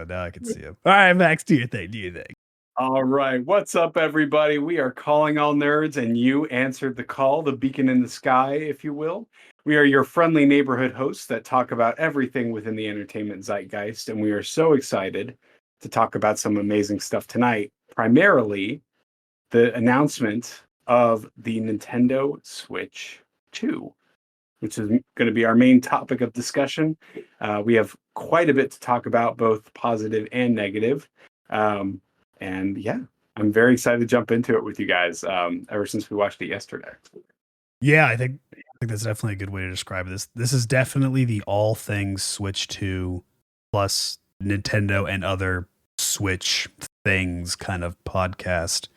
Now I can see him. All right, Max, do your thing. Do your thing. All right. What's up, everybody? We are calling all nerds, and you answered the call, the beacon in the sky, if you will. We are your friendly neighborhood hosts that talk about everything within the entertainment zeitgeist, and we are so excited to talk about some amazing stuff tonight. Primarily, the announcement of the Nintendo Switch 2, which is going to be our main topic of discussion. We have quite a bit to talk about, both positive and negative. And yeah, I'm very excited to jump into it with you guys. Ever since we watched it yesterday. Yeah, I think that's definitely a good way to describe this. This is definitely the all things Switch 2 plus Nintendo and other Switch things kind of podcast.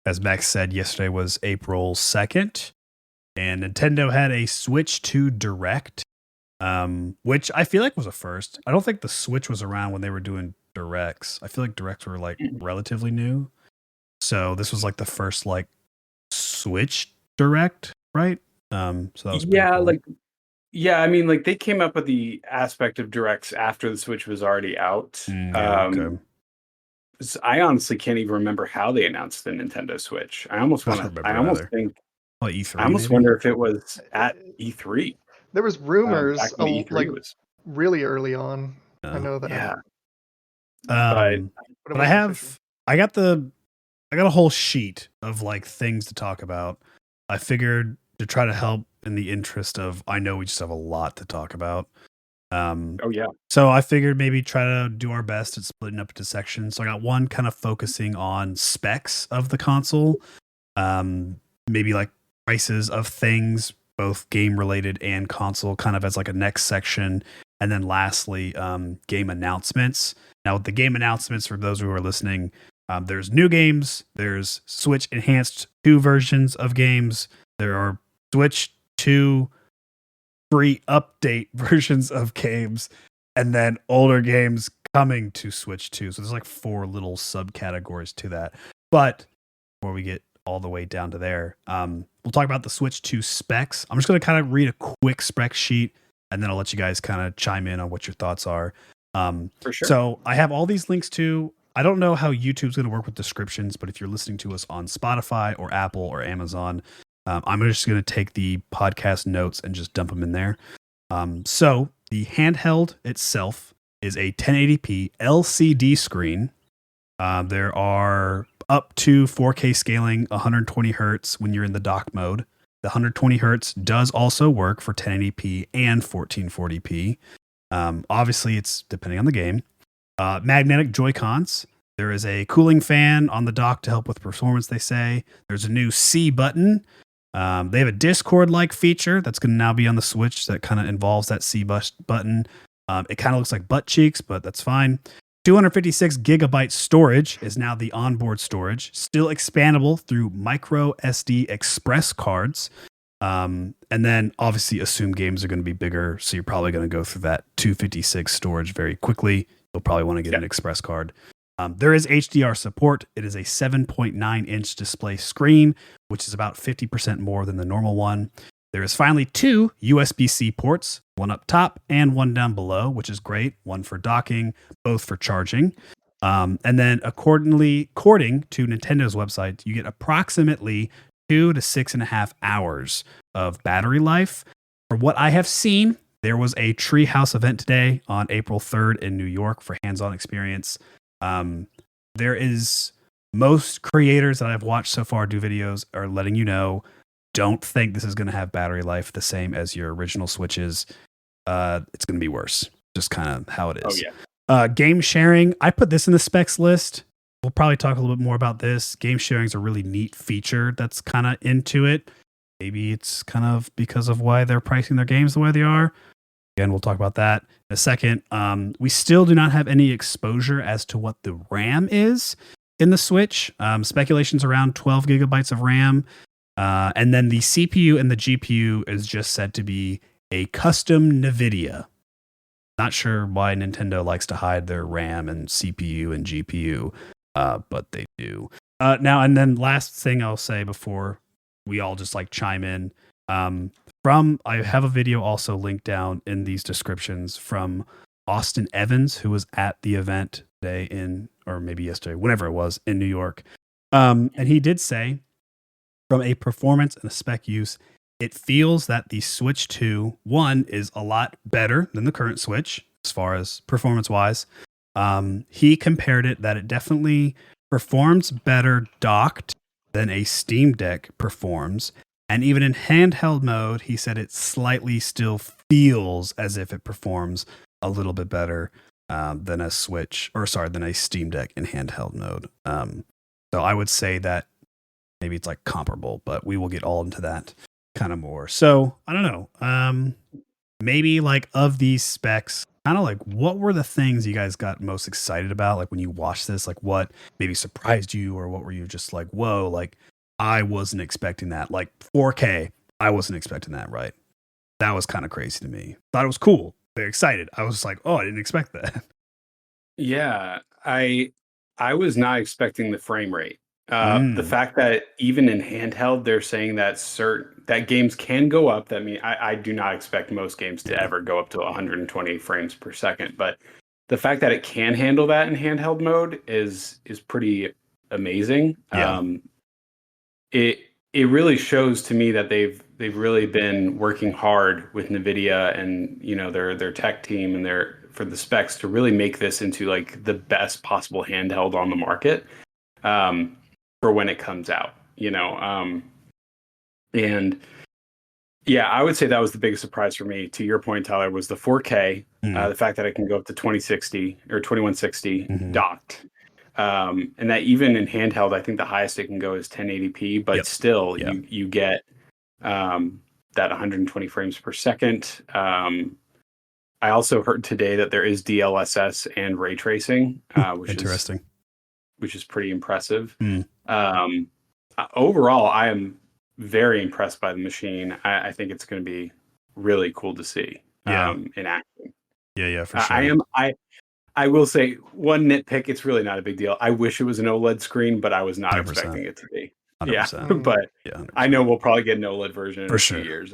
As Max said, yesterday was April 2nd, and Nintendo had a Switch 2 Direct, which I feel like was a first. I don't think the Switch was around when they were doing Directs. I feel like Directs were like relatively new. So this was like the first like Switch Direct, right? So that was cool. I mean, like they came up with the aspect of Directs after the Switch was already out. Okay. So I honestly can't even remember how they announced the Nintendo Switch. I almost wonder if it was at E3. There was rumors like really early on. I know that. Yeah. But I got a whole sheet of like things to talk about. I figured to try to help in the interest of, I know we just have a lot to talk about. So I figured maybe try to do our best at splitting up into sections. So I got one kind of focusing on specs of the console, maybe like prices of things, both game related and console, kind of as like a next section. And then lastly, game announcements. Now with the game announcements, for those who are listening, there's new games, there's Switch Enhanced 2 versions of games, there are Switch 2 free update versions of games, and then older games coming to Switch 2. So there's like 4 little subcategories to that. But before we get all the way down to there, we'll talk about the Switch 2 specs. I'm just going to kind of read a quick spec sheet, and then I'll let you guys kind of chime in on what your thoughts are. For sure. So I have all these links to. I don't know how YouTube's going to work with descriptions, but if you're listening to us on Spotify or Apple or Amazon, I'm just going to take the podcast notes and just dump them in there. So the handheld itself is a 1080p LCD screen. There are up to 4K scaling, 120 hertz when you're in the dock mode. The 120 hertz does also work for 1080p and 1440p. Obviously, it's depending on the game. Magnetic Joy-Cons. There is a cooling fan on the dock to help with performance, they say. There's a new C button. They have a Discord-like feature that's going to now be on the Switch that kind of involves that C button. It kind of looks like butt cheeks, but that's fine. 256 gigabyte storage is now the onboard storage, still expandable through micro SD express cards. And then obviously assume games are going to be bigger, so you're probably going to go through that 256 storage very quickly. You'll probably want to get an express card. There is HDR support. It is a 7.9 inch display screen, which is about 50% more than the normal one. There is finally 2 USB-C ports, one up top and one down below, which is great. One for docking, both for charging. And then according to Nintendo's website, you get approximately 2 to 6.5 hours of battery life. For what I have seen, there was a Treehouse event today on April 3rd in New York for hands-on experience. There is most creators that I've watched so far do videos are letting you know, don't think this is going to have battery life the same as your original Switches. It's going to be worse. Just kind of how it is. Game sharing. I put this in the specs list. We'll probably talk a little bit more about this. Game sharing is a really neat feature that's kind of into it. Maybe it's kind of because of why they're pricing their games the way they are. Again, we'll talk about that in a second. We still do not have any exposure as to what the RAM is in the Switch. Speculation's around 12 gigabytes of RAM. And then the CPU and the GPU is just said to be a custom NVIDIA. Not sure why Nintendo likes to hide their RAM and CPU and GPU, but they do. Now, and then last thing I'll say before we all just like chime in. I have a video also linked down in these descriptions from Austin Evans, who was at the event today or maybe yesterday, whenever it was, in New York. And he did say, from a performance and a spec use, it feels that the Switch 2, one, is a lot better than the current Switch as far as performance-wise. He compared it that it definitely performs better docked than a Steam Deck performs. And even in handheld mode, he said it slightly still feels as if it performs a little bit better than a than a Steam Deck in handheld mode. So I would say that maybe it's like comparable, but we will get all into that kind of more. So I don't know. Maybe like of these specs, kind of like what were the things you guys got most excited about? Like when you watched this, like what maybe surprised you, or what were you just like, whoa, like I wasn't expecting that. Like 4K, I wasn't expecting that, right? That was kind of crazy to me. Thought it was cool. Very excited. I was like, oh, I didn't expect that. Yeah, I was not expecting the frame rate. The fact that even in handheld, they're saying that that games can go up. That mean I do not expect most games to ever go up to 120 frames per second, but the fact that it can handle that in handheld mode is pretty amazing. Yeah. It really shows to me that they've really been working hard with NVIDIA and their tech team and for the specs to really make this into like the best possible handheld on the market for when it comes out. And yeah, I would say that was the biggest surprise for me. To your point, Tyler, was the 4K, the fact that it can go up to 2060 or 2160 docked. And that even in handheld, I think the highest it can go is 1080p, but still you get that 120 frames per second. I also heard today that there is DLSS and ray tracing, which interesting, which is pretty impressive. Overall, I am very impressed by the machine. I think it's going to be really cool to see in action. Yeah, for sure. I will say one nitpick. It's really not a big deal. I wish it was an OLED screen, but I was not 100%. Expecting it to be. 100%. Yeah, but 100%. I know we'll probably get an OLED version in for a sure. few years.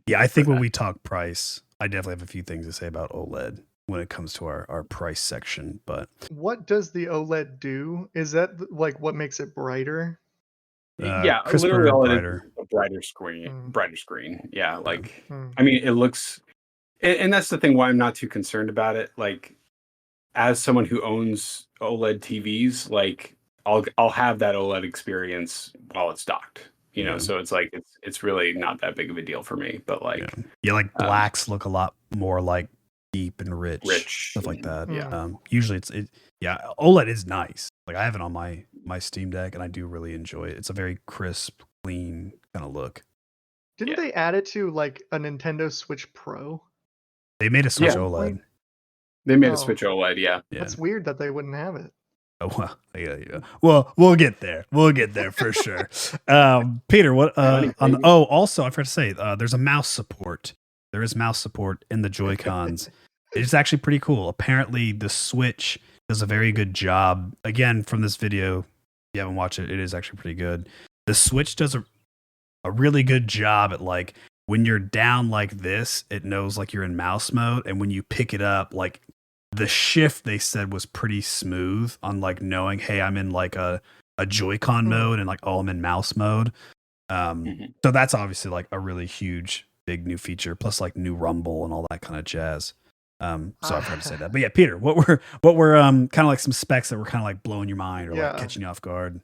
Yeah, I think when we talk price, I definitely have a few things to say about OLED when it comes to our price section. But what does the OLED do? Is that like what makes it brighter? Yeah, crisper, literally all brighter. it is a brighter screen. Yeah, like I mean, it looks, and that's the thing why I'm not too concerned about it. Like, as someone who owns OLED TVs, like I'll have that OLED experience while it's docked. So it's like it's really not that big of a deal for me. But like, like blacks look a lot more like deep and rich stuff like that. Usually OLED is nice. Like I have it on my Steam Deck and I do really enjoy it. It's a very crisp, clean kind of look. Didn't they add it to like a Nintendo Switch Pro? They made a Switch OLED. They made a Switch OLED, yeah. That's weird that they wouldn't have it. Oh, well, yeah. Well, we'll get there. We'll get there for sure. Peter, what also I forgot to say, there's a mouse support. There is mouse support in the Joy-Cons. It's actually pretty cool. Apparently the Switch does a very good job. Again, from this video, if you haven't watched it, it is actually pretty good. The Switch does a really good job at like when you're down like this, it knows like you're in mouse mode, and when you pick it up, like the shift they said was pretty smooth on like knowing, hey, I'm in like a Joy-Con mode and like, oh, I'm in mouse mode. So that's obviously like a really huge, big new feature, plus like new rumble and all that kind of jazz. So I forgot to say that. But yeah, Peter, what were kind of like some specs that were kind of like blowing your mind or like catching you off guard?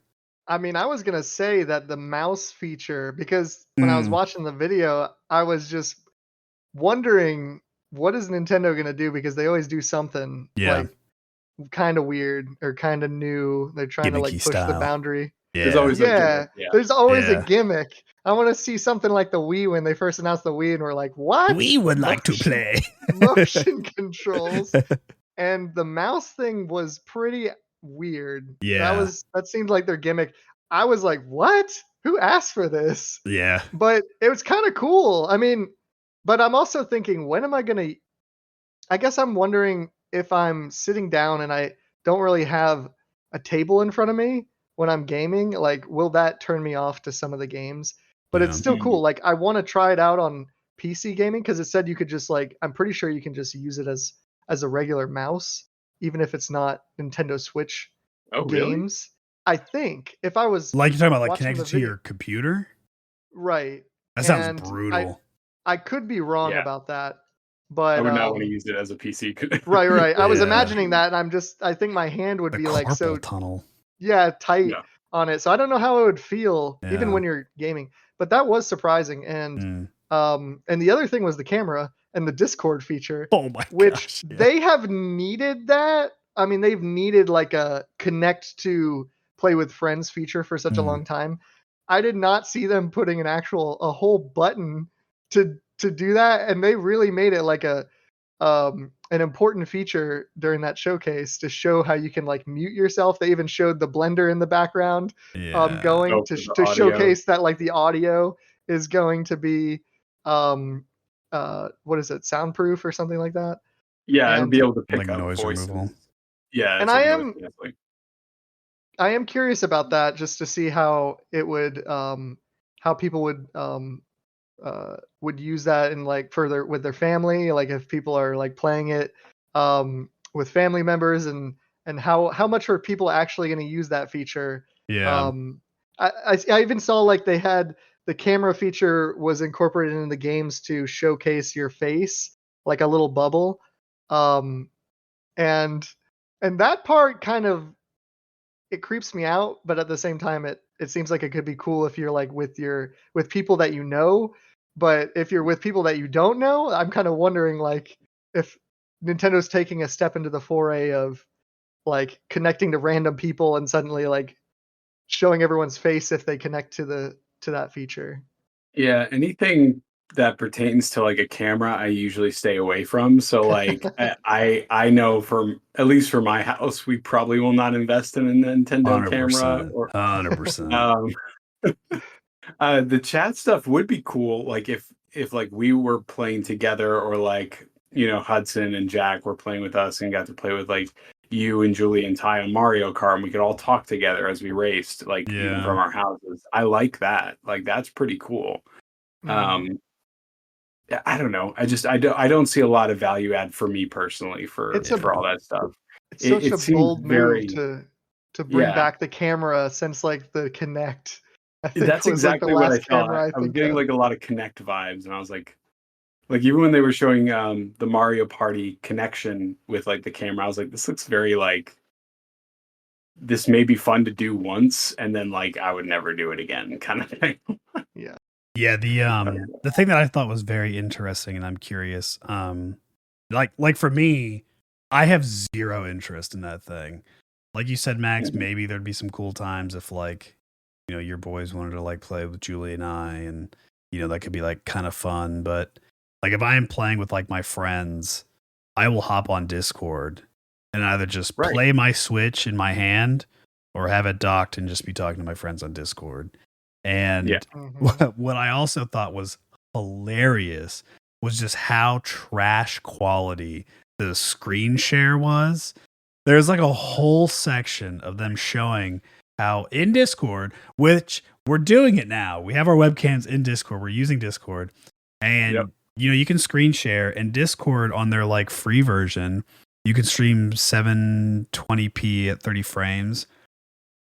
I mean, I was going to say that the mouse feature, because when I was watching the video, I was just wondering, what is Nintendo going to do? Because they always do something like kind of weird or kind of new. They're trying to like push the boundary. There's always there's always a gimmick. I want to see something like the Wii when they first announced the Wii and we're like, what? We would like to play. Motion controls. And the mouse thing was pretty weird. Yeah. That seemed like their gimmick. I was like, what? Who asked for this? Yeah. But it was kind of cool. I mean, but I'm also thinking, when am I going to, I guess I'm wondering if I'm sitting down and I don't really have a table in front of me when I'm gaming, like, will that turn me off to some of the games? But it's still cool. Like, I want to try it out on PC gaming because it said you could just like I'm pretty sure you can just use it as a regular mouse, even if it's not Nintendo Switch games. I think if I was like you're talking about like watching connected to your computer, right? that sounds And brutal. I could be wrong Yeah. about that, I but would not want to use it as a PC. right. I was Yeah. imagining that, and I think my hand would The be like so carpal tunnel. tight Yeah. on it. So I don't know how it would feel even Yeah. when you're gaming. But that was surprising. And and the other thing was the camera and the Discord feature, Oh my which gosh, yeah. they have needed that. I mean, they've needed like a connect to play with friends feature for such a long time. I did not see them putting a whole button to do that, and they really made it like an important feature during that showcase to show how you can like mute yourself. They even showed the blender in the background going to showcase that like the audio is going to be what is it, soundproof or something like that. Yeah, it'll be able to pick like up noise voices. removal. Yeah, and I am curious about that just to see how it would how people would use that in like further with their family, like if people are like playing it with family members and how much are people actually going to use that feature. I even saw like they had the camera feature was incorporated in the games to showcase your face like a little bubble, and that part kind of it creeps me out, but at the same time it seems like it could be cool if you're like with people that you know. But if you're with people that you don't know, I'm kind of wondering like if Nintendo's taking a step into the foray of like connecting to random people and suddenly like showing everyone's face if they connect to that feature. Yeah, anything that pertains to like a camera, I usually stay away from. So like I know from at least for my house, we probably will not invest in a Nintendo 100%, camera or 100%. The chat stuff would be cool. Like if like we were playing together or like, Hudson and Jack were playing with us and got to play with like you and Julie and Ty on Mario Kart and we could all talk together as we raced, like even from our houses. I like that. Like that's pretty cool. I don't know. I don't see a lot of value add for me personally for all that stuff. It's such a bold move to bring back the camera since like the Kinect. I think that's was exactly like the what I last thought. camera I was getting like a lot of Kinect vibes, and I was like even when they were showing the Mario Party connection with like the camera, I was like, this looks very like this may be fun to do once, and then like I would never do it again, kind of thing. Yeah, the thing that I thought was very interesting, and I'm curious, like for me, I have zero interest in that thing. Like you said, Max, maybe there'd be some cool times if like, your boys wanted to like play with Julie and I, and that could be like kind of fun. But like if I am playing with like my friends, I will hop on Discord and either just play my Switch in my hand or have it docked and just be talking to my friends on Discord. And what I also thought was hilarious was just how trash quality the screen share was. There's like a whole section of them showing how in Discord, which we're doing it now. We have our webcams in Discord. We're using Discord. And, you can screen share, and Discord on their like free version, you can stream 720p at 30 frames.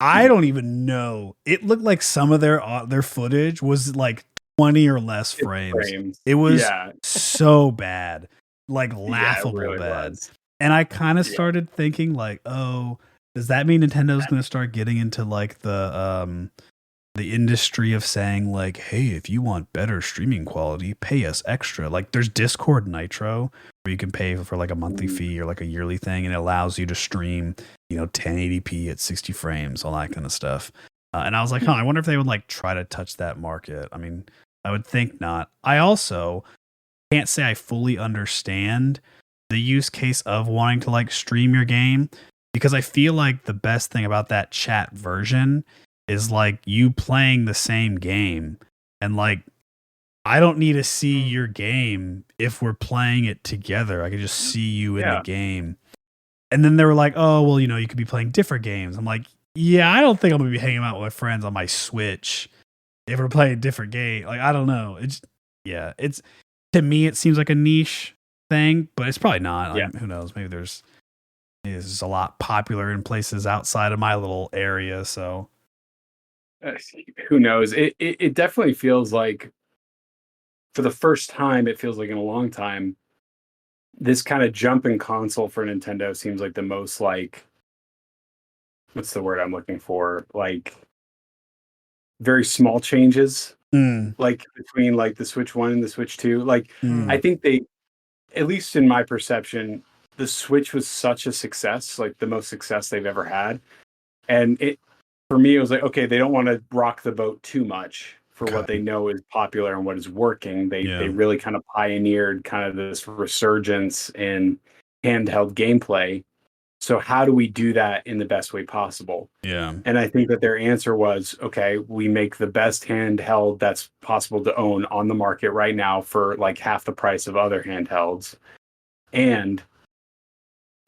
I don't even know. It looked like some of their footage was like 20 or less frames. It was so bad, like laughable really bad. Was. And I kind of started thinking like, oh, does that mean Nintendo's going to start getting into like the industry of saying like, hey, if you want better streaming quality, pay us extra. Like there's Discord Nitro where you can pay for like a monthly fee or like a yearly thing, and it allows you to stream 1080p at 60 frames, all that kind of stuff. And I was like, I wonder if they would like try to touch that market. I mean, I would think not. I also can't say I fully understand the use case of wanting to like stream your game, because I feel like the best thing about that chat version is like you playing the same game, and like I don't need to see your game if we're playing it together. I could just see you in the game. And then they were like, oh, well, you could be playing different games. I'm like, yeah, I don't think I'm going to be hanging out with my friends on my Switch if we're playing different game. Like, I don't know. It's to me it seems like a niche thing, but it's probably not. Yeah. Who knows? Maybe there's a lot popular in places outside of my little area. So who knows? It definitely feels like, for the first time, it feels like in a long time, this kind of jump in console for Nintendo seems like the most like, what's the word I'm looking for? Like very small changes, like between like the Switch 1 and the Switch 2. Like I think they, at least in my perception, the Switch was such a success, like the most success they've ever had. And it, for me, it was like, okay, they don't want to rock the boat too much for what they know is popular and what is working. They really kind of pioneered kind of this resurgence in handheld gameplay. So how do we do that in the best way possible? Yeah. And I think that their answer was, okay, we make the best handheld that's possible to own on the market right now for like half the price of other handhelds.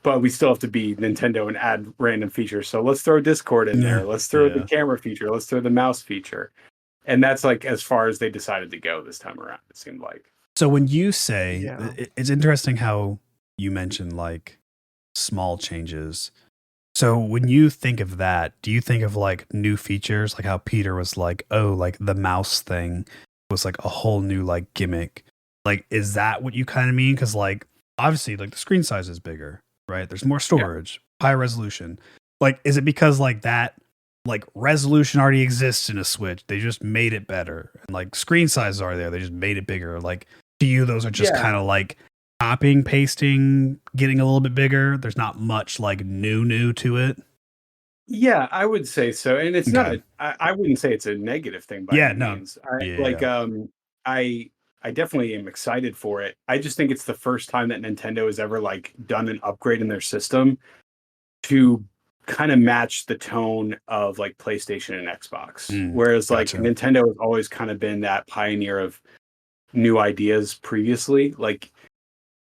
But we still have to be Nintendo and add random features. So let's throw Discord in there. Let's throw the camera feature. Let's throw the mouse feature. And that's like as far as they decided to go this time around, it seemed like. So when you say, it's interesting how you mentioned like small changes. So when you think of that, do you think of like new features, like how Peter was like, oh, like the mouse thing was like a whole new like gimmick? Like, is that what you kind of mean? Because like obviously like the screen size is bigger, right? There's more storage, high resolution. Like, is it because like that like resolution already exists in a Switch? They just made it better, and like screen sizes are there. They just made it bigger. Like, to you, those are just kind of like copying, pasting, getting a little bit bigger. There's not much like new to it. Yeah, I would say so. And it's not, I wouldn't say it's a negative thing by any means. I definitely am excited for it. I just think it's the first time that Nintendo has ever like done an upgrade in their system to kind of match the tone of like PlayStation and Xbox. Whereas like Nintendo has always kind of been that pioneer of new ideas previously, like,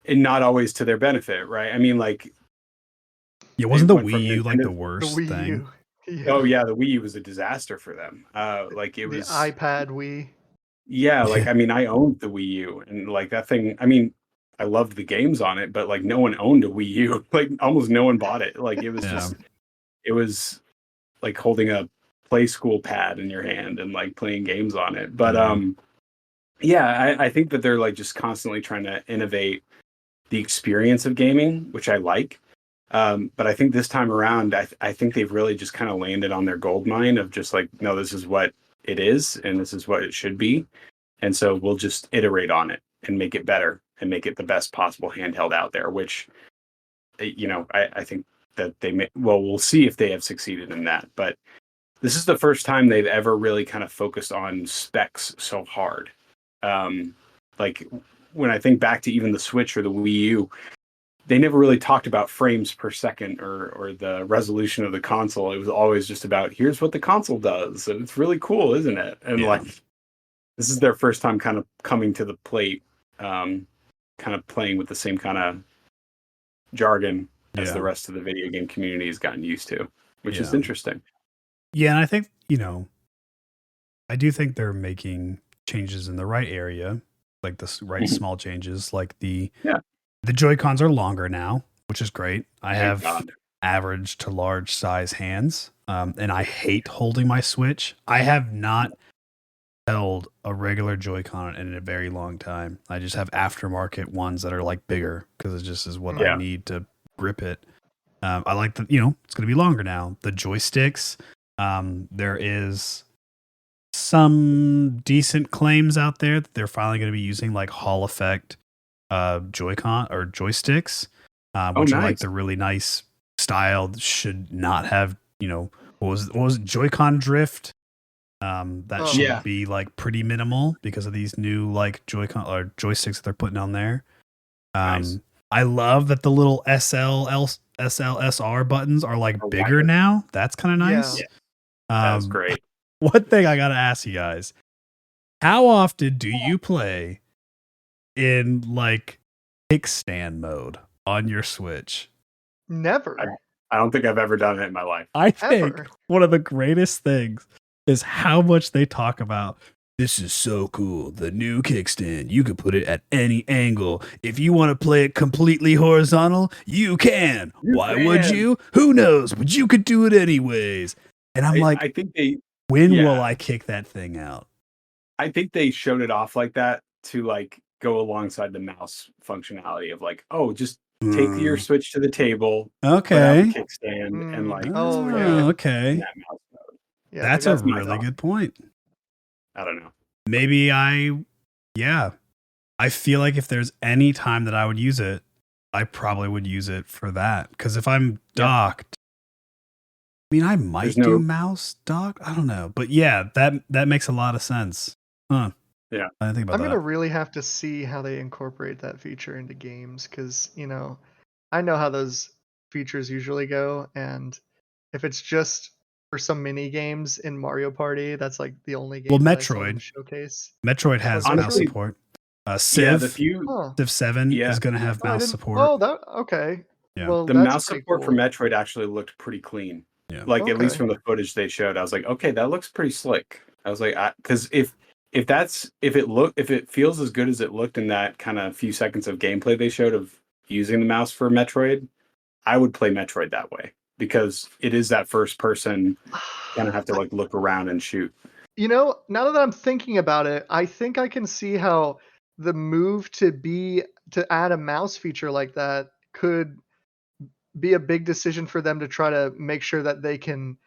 and not always to their benefit, right? I mean, like, wasn't the Wii U like the worst thing? Oh yeah, the Wii U was a disaster for them. Like it was the iPad Wii. Yeah, like I mean, I owned the Wii U, and like that thing. I mean, I loved the games on it, but like no one owned a Wii U. Like almost no one bought it. Like it was just, it was like holding a play school pad in your hand and like playing games on it. But yeah, I think that they're like just constantly trying to innovate the experience of gaming, which I like. But I think this time around, I think they've really just kind of landed on their gold mine of just like, no, this is what it is, and this is what it should be. And so we'll just iterate on it and make it better and make it the best possible handheld out there, which, you know, I think that they may, well, we'll see if they have succeeded in that. But this is the first time they've ever really kind of focused on specs so hard. Like when I think back to even the Switch or the Wii U, they never really talked about frames per second or the resolution of the console. It was always just about, here's what the console does. And it's really cool, isn't it? And like, this is their first time kind of coming to the plate, kind of playing with the same kind of jargon as the rest of the video game community has gotten used to, which is interesting. Yeah, and I think, you know, I do think they're making changes in the right area, like the right small changes, like the Joy-Cons are longer now, which is great. I have average to large size hands, and I hate holding my Switch. I have not held a regular Joy-Con in a very long time. I just have aftermarket ones that are like bigger because it just is what I need to grip it. I like the, you know, it's going to be longer now. The joysticks, there is some decent claims out there that they're finally going to be using like Hall effect Joy-Con or joysticks, which are like the really nice style. Should not have, you know, what was it, Joy-Con drift? That should be like pretty minimal because of these new like Joy-Con or joysticks that they're putting on there. I love that the little SLSR buttons are like bigger now. That's kind of nice. That's great. One thing I gotta ask you guys: how often do you play in like kickstand mode on your Switch? Never. I don't think I've ever done it in my life. I think one of the greatest things is how much they talk about This is so cool. The new kickstand. You can put it at any angle. If you want to play it completely horizontal, you can. Why would you? Who knows? But you could do it anyways. And I'm like, I think they. When will I kick that thing out? I think they showed it off like that to like go alongside the mouse functionality of like, oh, just take your Switch to the table, okay, put out the kickstand, and like, okay, that mouse mode. Yeah, that's a really good point. I don't know. Maybe I feel like if there's any time that I would use it, I probably would use it for that. Because if I'm docked, I mean, I might do mouse dock. I don't know, but yeah, that makes a lot of sense. Huh? Yeah, I didn't think about that. I'm gonna really have to see how they incorporate that feature into games because I know how those features usually go, and if it's just for some mini games in Mario Party, that's like the only game. Well, Metroid showcase. Metroid has mouse support. Civ 7 is going to have mouse support. Oh, okay. Yeah. Well, the mouse support for Metroid actually looked pretty clean. Yeah. Like at least from the footage they showed, I was like, okay, that looks pretty slick. I was like, because if it feels as good as it looked in that kind of few seconds of gameplay they showed of using the mouse for Metroid, I would play Metroid that way because it is that first person kind of have to like look around and shoot. Now that I'm thinking about it, I think I can see how the move to add a mouse feature like that could be a big decision for them to try to make sure that they can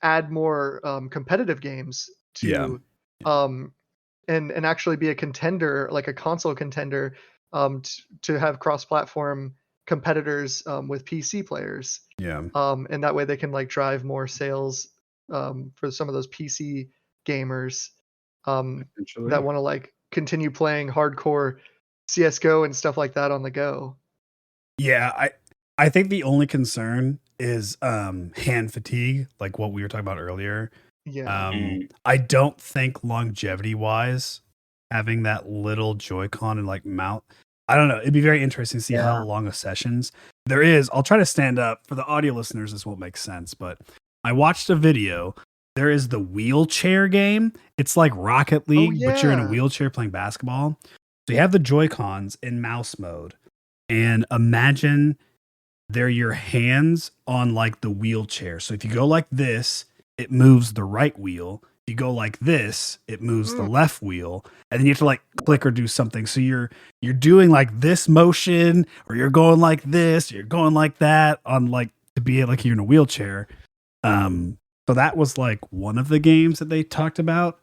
add more competitive games to and actually be a contender, like a console contender, to have cross-platform competitors with PC players. Yeah. And that way they can like drive more sales for some of those PC gamers that want to like continue playing hardcore CS:GO and stuff like that on the go. Yeah, I think the only concern is hand fatigue, like what we were talking about earlier. Yeah. I don't think longevity wise, having that little Joy-Con and like mount, I don't know. It'd be very interesting to see how long of sessions there is. I'll try to stand up for the audio listeners. This won't make sense, but I watched a video. There is the wheelchair game. It's like Rocket League, but you're in a wheelchair playing basketball. So you have the Joy-Cons in mouse mode, and imagine they're your hands on like the wheelchair. So if you go like this, it moves the right wheel. If you go like this, it moves the left wheel, and then you have to like click or do something. So you're doing like this motion, or you're going like this, or you're going like that on like to be like you're in a wheelchair. So that was like one of the games that they talked about,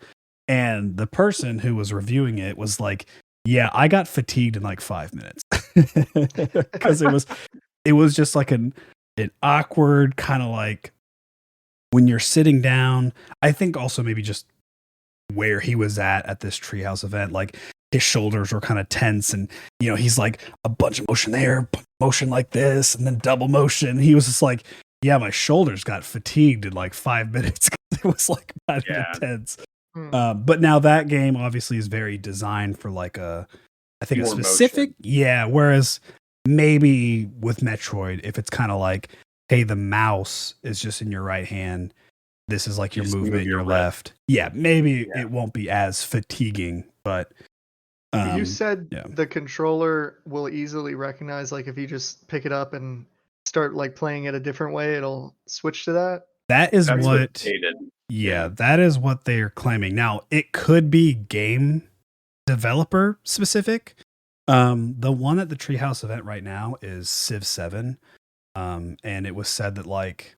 and the person who was reviewing it was like, "Yeah, I got fatigued in like 5 minutes because it was just like an awkward kind of like." When you're sitting down, I think also maybe just where he was at this treehouse event, like his shoulders were kind of tense, and he's like a bunch of motion there, motion like this, and then double motion. He was just like, yeah, my shoulders got fatigued in like 5 minutes. It was like kind of intense. But now that game obviously is very designed for like I think a specific motion. Whereas maybe with Metroid, if it's kind of like, hey, the mouse is just in your right hand, this is like your movement in your left. Yeah, maybe it won't be as fatiguing, but you said the controller will easily recognize, like if you just pick it up and start like playing it a different way, it'll switch to that. That's what that is what they're claiming. Now, it could be game developer specific. The one at the Treehouse event right now is Civ 7. And it was said that like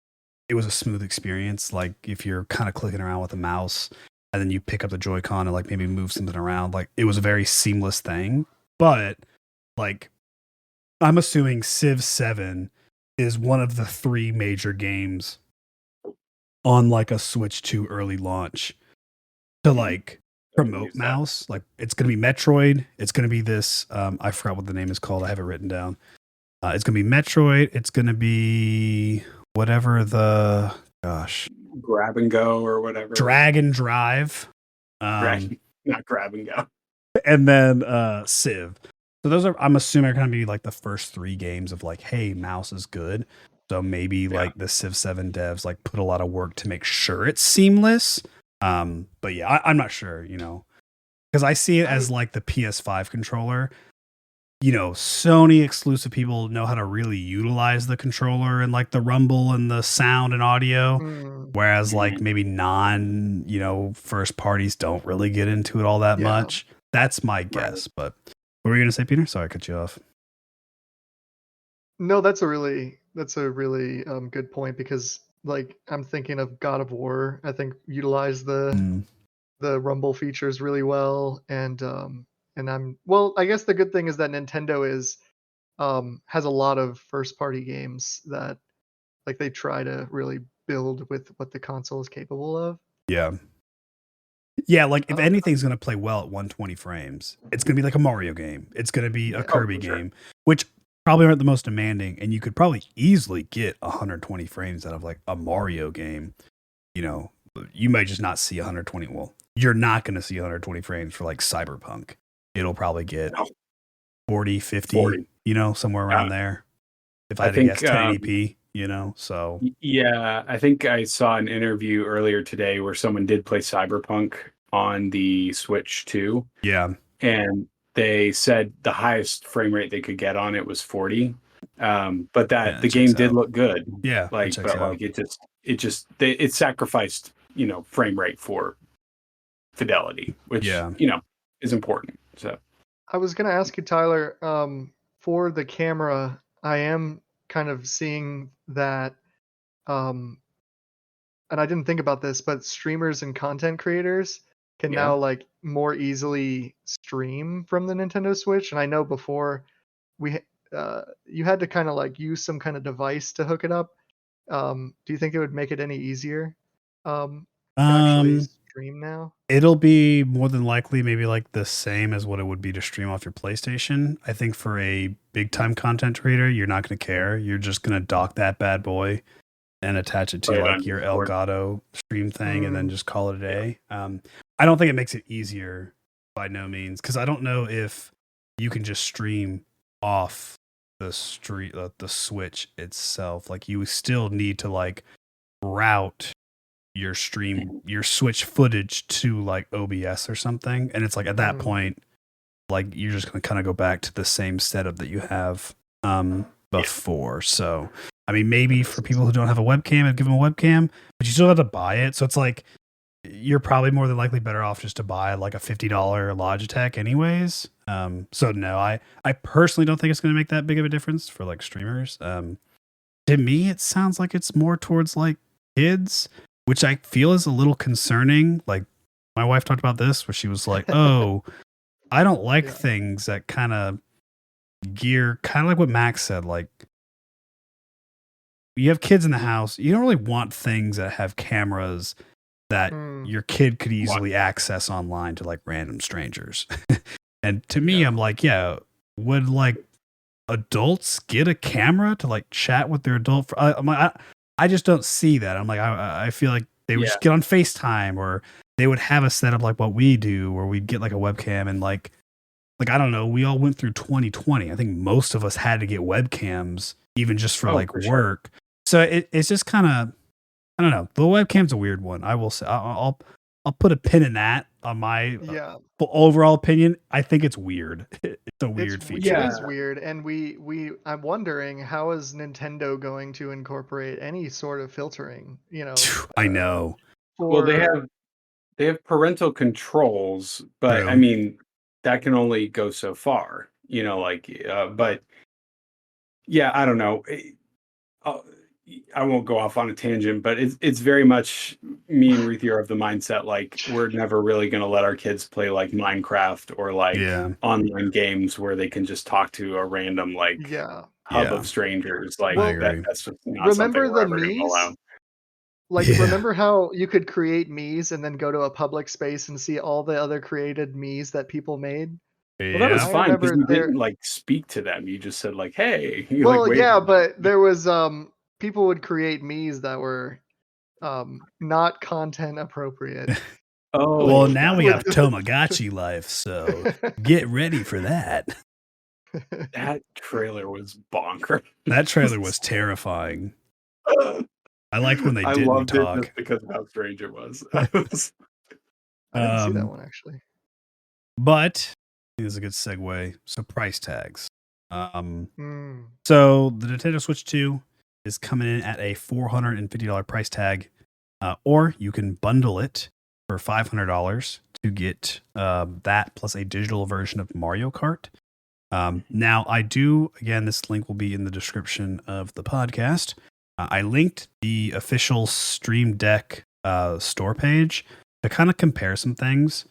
it was a smooth experience. Like if you're kind of clicking around with a mouse and then you pick up the Joy-Con and like maybe move something around, like it was a very seamless thing. But like I'm assuming Civ 7 is one of the 3 major games on like a Switch 2 early launch to like promote mouse. Like it's gonna be Metroid. It's gonna be this. I forgot what the name is called. I have it written down. It's going to be Metroid. It's going to be whatever grab and go or whatever. Dragon Drive. Not grab and go. And then Civ. So those are, I'm assuming, are going to be like the first 3 games of like, hey, mouse is good. So maybe like the Civ 7 devs like put a lot of work to make sure it's seamless. But yeah, I'm not sure, because I see it as like the PS5 controller. Sony exclusive people know how to really utilize the controller and like the rumble and the sound and audio. Whereas like maybe first parties don't really get into it all that much. That's my guess. But what were you going to say, Peter? Sorry, I cut you off. No, that's a really good point, because like I'm thinking of God of War. I think utilized the rumble features really well, and I guess the good thing is that Nintendo has a lot of first party games that like they try to really build with what the console is capable of. Yeah, like if anything's going to play well at 120 frames, it's going to be like a Mario game. It's going to be a Kirby game, which probably aren't the most demanding, and you could probably easily get 120 frames out of like a Mario game. You might just not see 120. Well, you're not going to see 120 frames for like Cyberpunk. It'll probably get 40, 50, somewhere around there. If I had to guess 1080p, so. Yeah, I think I saw an interview earlier today where someone did play Cyberpunk on the Switch too. Yeah. And they said the highest frame rate they could get on it was 40. But the game did look good. Yeah. Like, but like it sacrificed, frame rate for fidelity, which, is important. So I was going to ask you, Tyler, for the camera, I am kind of seeing that, and I didn't think about this, but streamers and content creators can now like more easily stream from the Nintendo Switch. And I know before you had to kind of like use some kind of device to hook it up. Do you think it would make it any easier to actually stream now? It'll be more than likely maybe like the same as what it would be to stream off your PlayStation. I think for a big time content creator, you're not going to care. You're just going to dock that bad boy and attach it to like your Elgato stream thing and then just call it a day. I don't think it makes it easier by no means, because I don't know if you can just stream off the Switch itself. Like you still need to like route your Switch footage to like OBS or something, and it's like at that point, like you're just gonna kind of go back to the same setup that you have before. So I mean, maybe for people who don't have a webcam, I'd give them a webcam, but you still have to buy it. So it's like you're probably more than likely better off just to buy like a $50 Logitech anyways. So no, I personally don't think it's going to make that big of a difference for like streamers. To me, it sounds like it's more towards like kids, which I feel is a little concerning. Like my wife talked about this where she was like, oh, I don't like things that kind of gear, kind of like what Max said, like you have kids in the house, you don't really want things that have cameras that your kid could easily access online to like random strangers. And to me, I'm like, would like adults get a camera to like chat with their adult? I just don't see that. I'm like, I feel like they would just get on FaceTime, or they would have a setup like what we do, where we'd get like a webcam and like I don't know. We all went through 2020. I think most of us had to get webcams, even just for like work. Sure. So it's just kind of, I don't know. The webcam's a weird one. I will say, I'll put a pin in that on my overall opinion. I think it's weird. It's a weird feature. It is weird, and I'm wondering, how is Nintendo going to incorporate any sort of filtering? I know. Well, they have parental controls, but I mean that can only go so far. But yeah, I don't know. I won't go off on a tangent, but it's very much me and Ruthie are of the mindset like we're never really going to let our kids play like Minecraft or like online games where they can just talk to a random hub of strangers. Like that's just not remember something we're the ever going to allow. Like remember how you could create Miis and then go to a public space and see all the other created Miis that people made? Well, that was fine because you didn't like speak to them. You just said like, "Hey." But there was people would create Miis that were not content appropriate. Oh, well, now we have Tamagotchi life, so get ready for that. That trailer was bonkers. That trailer was terrifying. I liked when they didn't talk. It just because of how strange it was. I didn't see that one actually. But I think this is a good segue. So price tags. Mm. So the Nintendo Switch 2 is coming in at a $450 price tag, or you can bundle it for $500 to get that plus a digital version of Mario Kart. Now, I do, again, this link will be in the description of the podcast. I linked the official Stream Deck store page to kind of compare some things.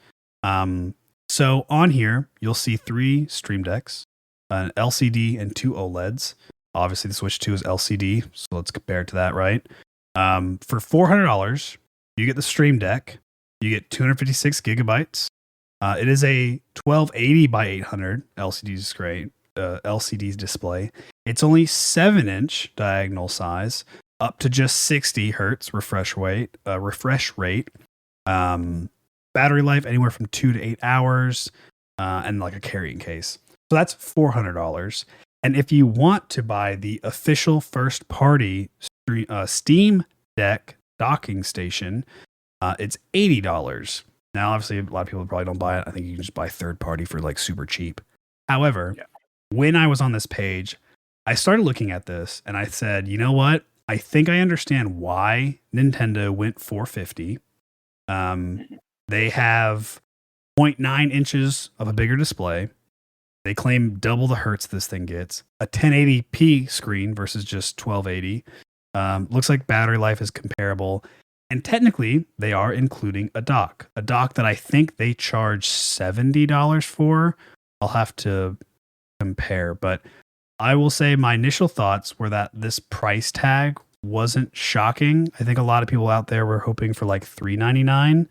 So on here, you'll see 3 Stream Decks, an LCD and 2 OLEDs. Obviously, the Switch 2 is LCD, so let's compare it to that, right? For $400, you get the Stream Deck. You get 256 gigabytes. It is a 1280 by 800 LCD display. It's only 7-inch diagonal size, up to just 60 hertz refresh rate. Battery life anywhere from 2 to 8 hours, and like a carrying case. So that's $400. And if you want to buy the official first party Steam Deck docking station, it's $80. Now, obviously, a lot of people probably don't buy it. I think you can just buy third party for like super cheap. However, when I was on this page, I started looking at this and I said, you know what? I think I understand why Nintendo went $450. They have 0.9 inches of a bigger display. They claim double the hertz this thing gets. A 1080p screen versus just 1280. Looks like battery life is comparable. And technically, they are including a dock that I think they charge $70 for. I'll have to compare, but I will say my initial thoughts were that this price tag wasn't shocking. I think a lot of people out there were hoping for like $399.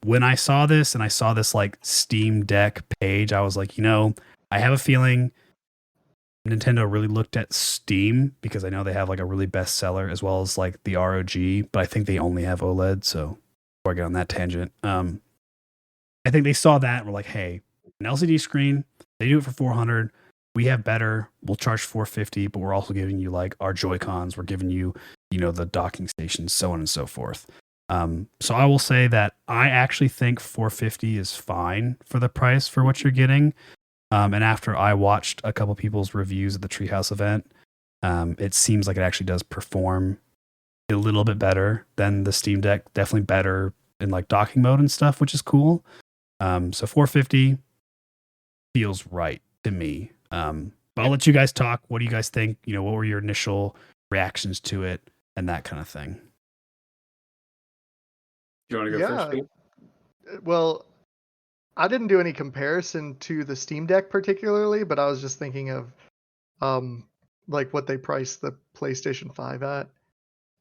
When I saw this and I saw this like Steam Deck page, I was like, I have a feeling Nintendo really looked at Steam because I know they have like a really bestseller as well as like the ROG, but I think they only have OLED. So before I get on that tangent, I think they saw that and were like, hey, an LCD screen, they do it for $400. We have better. We'll charge $450, but we're also giving you like our Joy-Cons. We're giving you, the docking stations, so on and so forth. So I will say that I actually think $450 is fine for the price for what you're getting. And after I watched a couple people's reviews at the Treehouse event, it seems like it actually does perform a little bit better than the Steam Deck. Definitely better in like docking mode and stuff, which is cool. So $450 feels right to me. But I'll let you guys talk. What do you guys think? What were your initial reactions to it and that kind of thing? Do you want to go first, Pete? Well, I didn't do any comparison to the Steam Deck particularly, but I was just thinking of like what they priced the PlayStation 5 at.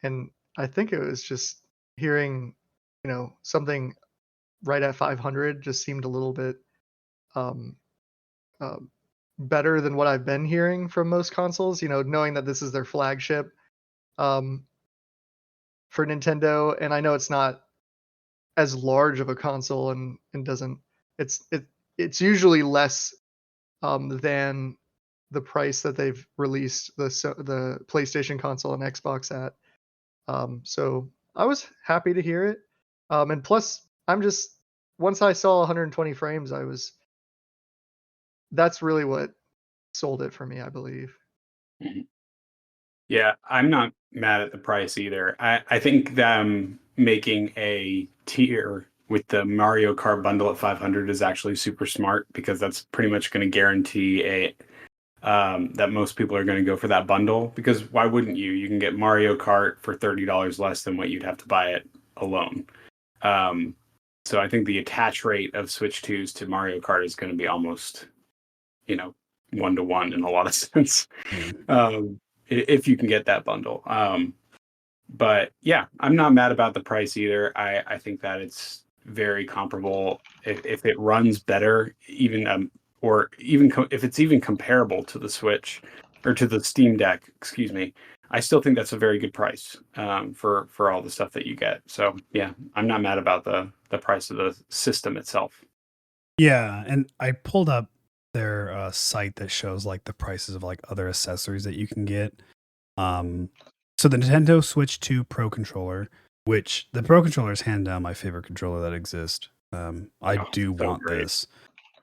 And I think it was just hearing, something right at 500 just seemed a little bit better than what I've been hearing from most consoles, knowing that this is their flagship for Nintendo. And I know it's not as large of a console and doesn't, it's usually less than the price that they've released the PlayStation console and Xbox at. So I was happy to hear it. And plus, once I saw 120 frames, that's really what sold it for me, I believe. Yeah, I'm not mad at the price either. I think them making a tier with the Mario Kart bundle at 500 is actually super smart because that's pretty much going to guarantee that most people are going to go for that bundle, because why wouldn't you? You can get Mario Kart for $30 less than what you'd have to buy it alone. So I think the attach rate of Switch 2s to Mario Kart is going to be almost, 1-to-1 in a lot of sense. If you can get that bundle. But yeah, I'm not mad about the price either. I think that it's very comparable. If it runs better, even if it's even comparable to the Switch or to the Steam Deck, excuse me, I still think that's a very good price for all the stuff that you get. So yeah, I'm not mad about the price of the system itself. Yeah, and I pulled up their site that shows like the prices of like other accessories that you can get. So the Nintendo Switch 2 Pro controller which the Pro Controller is hand down my favorite controller that exists. I do want great. this.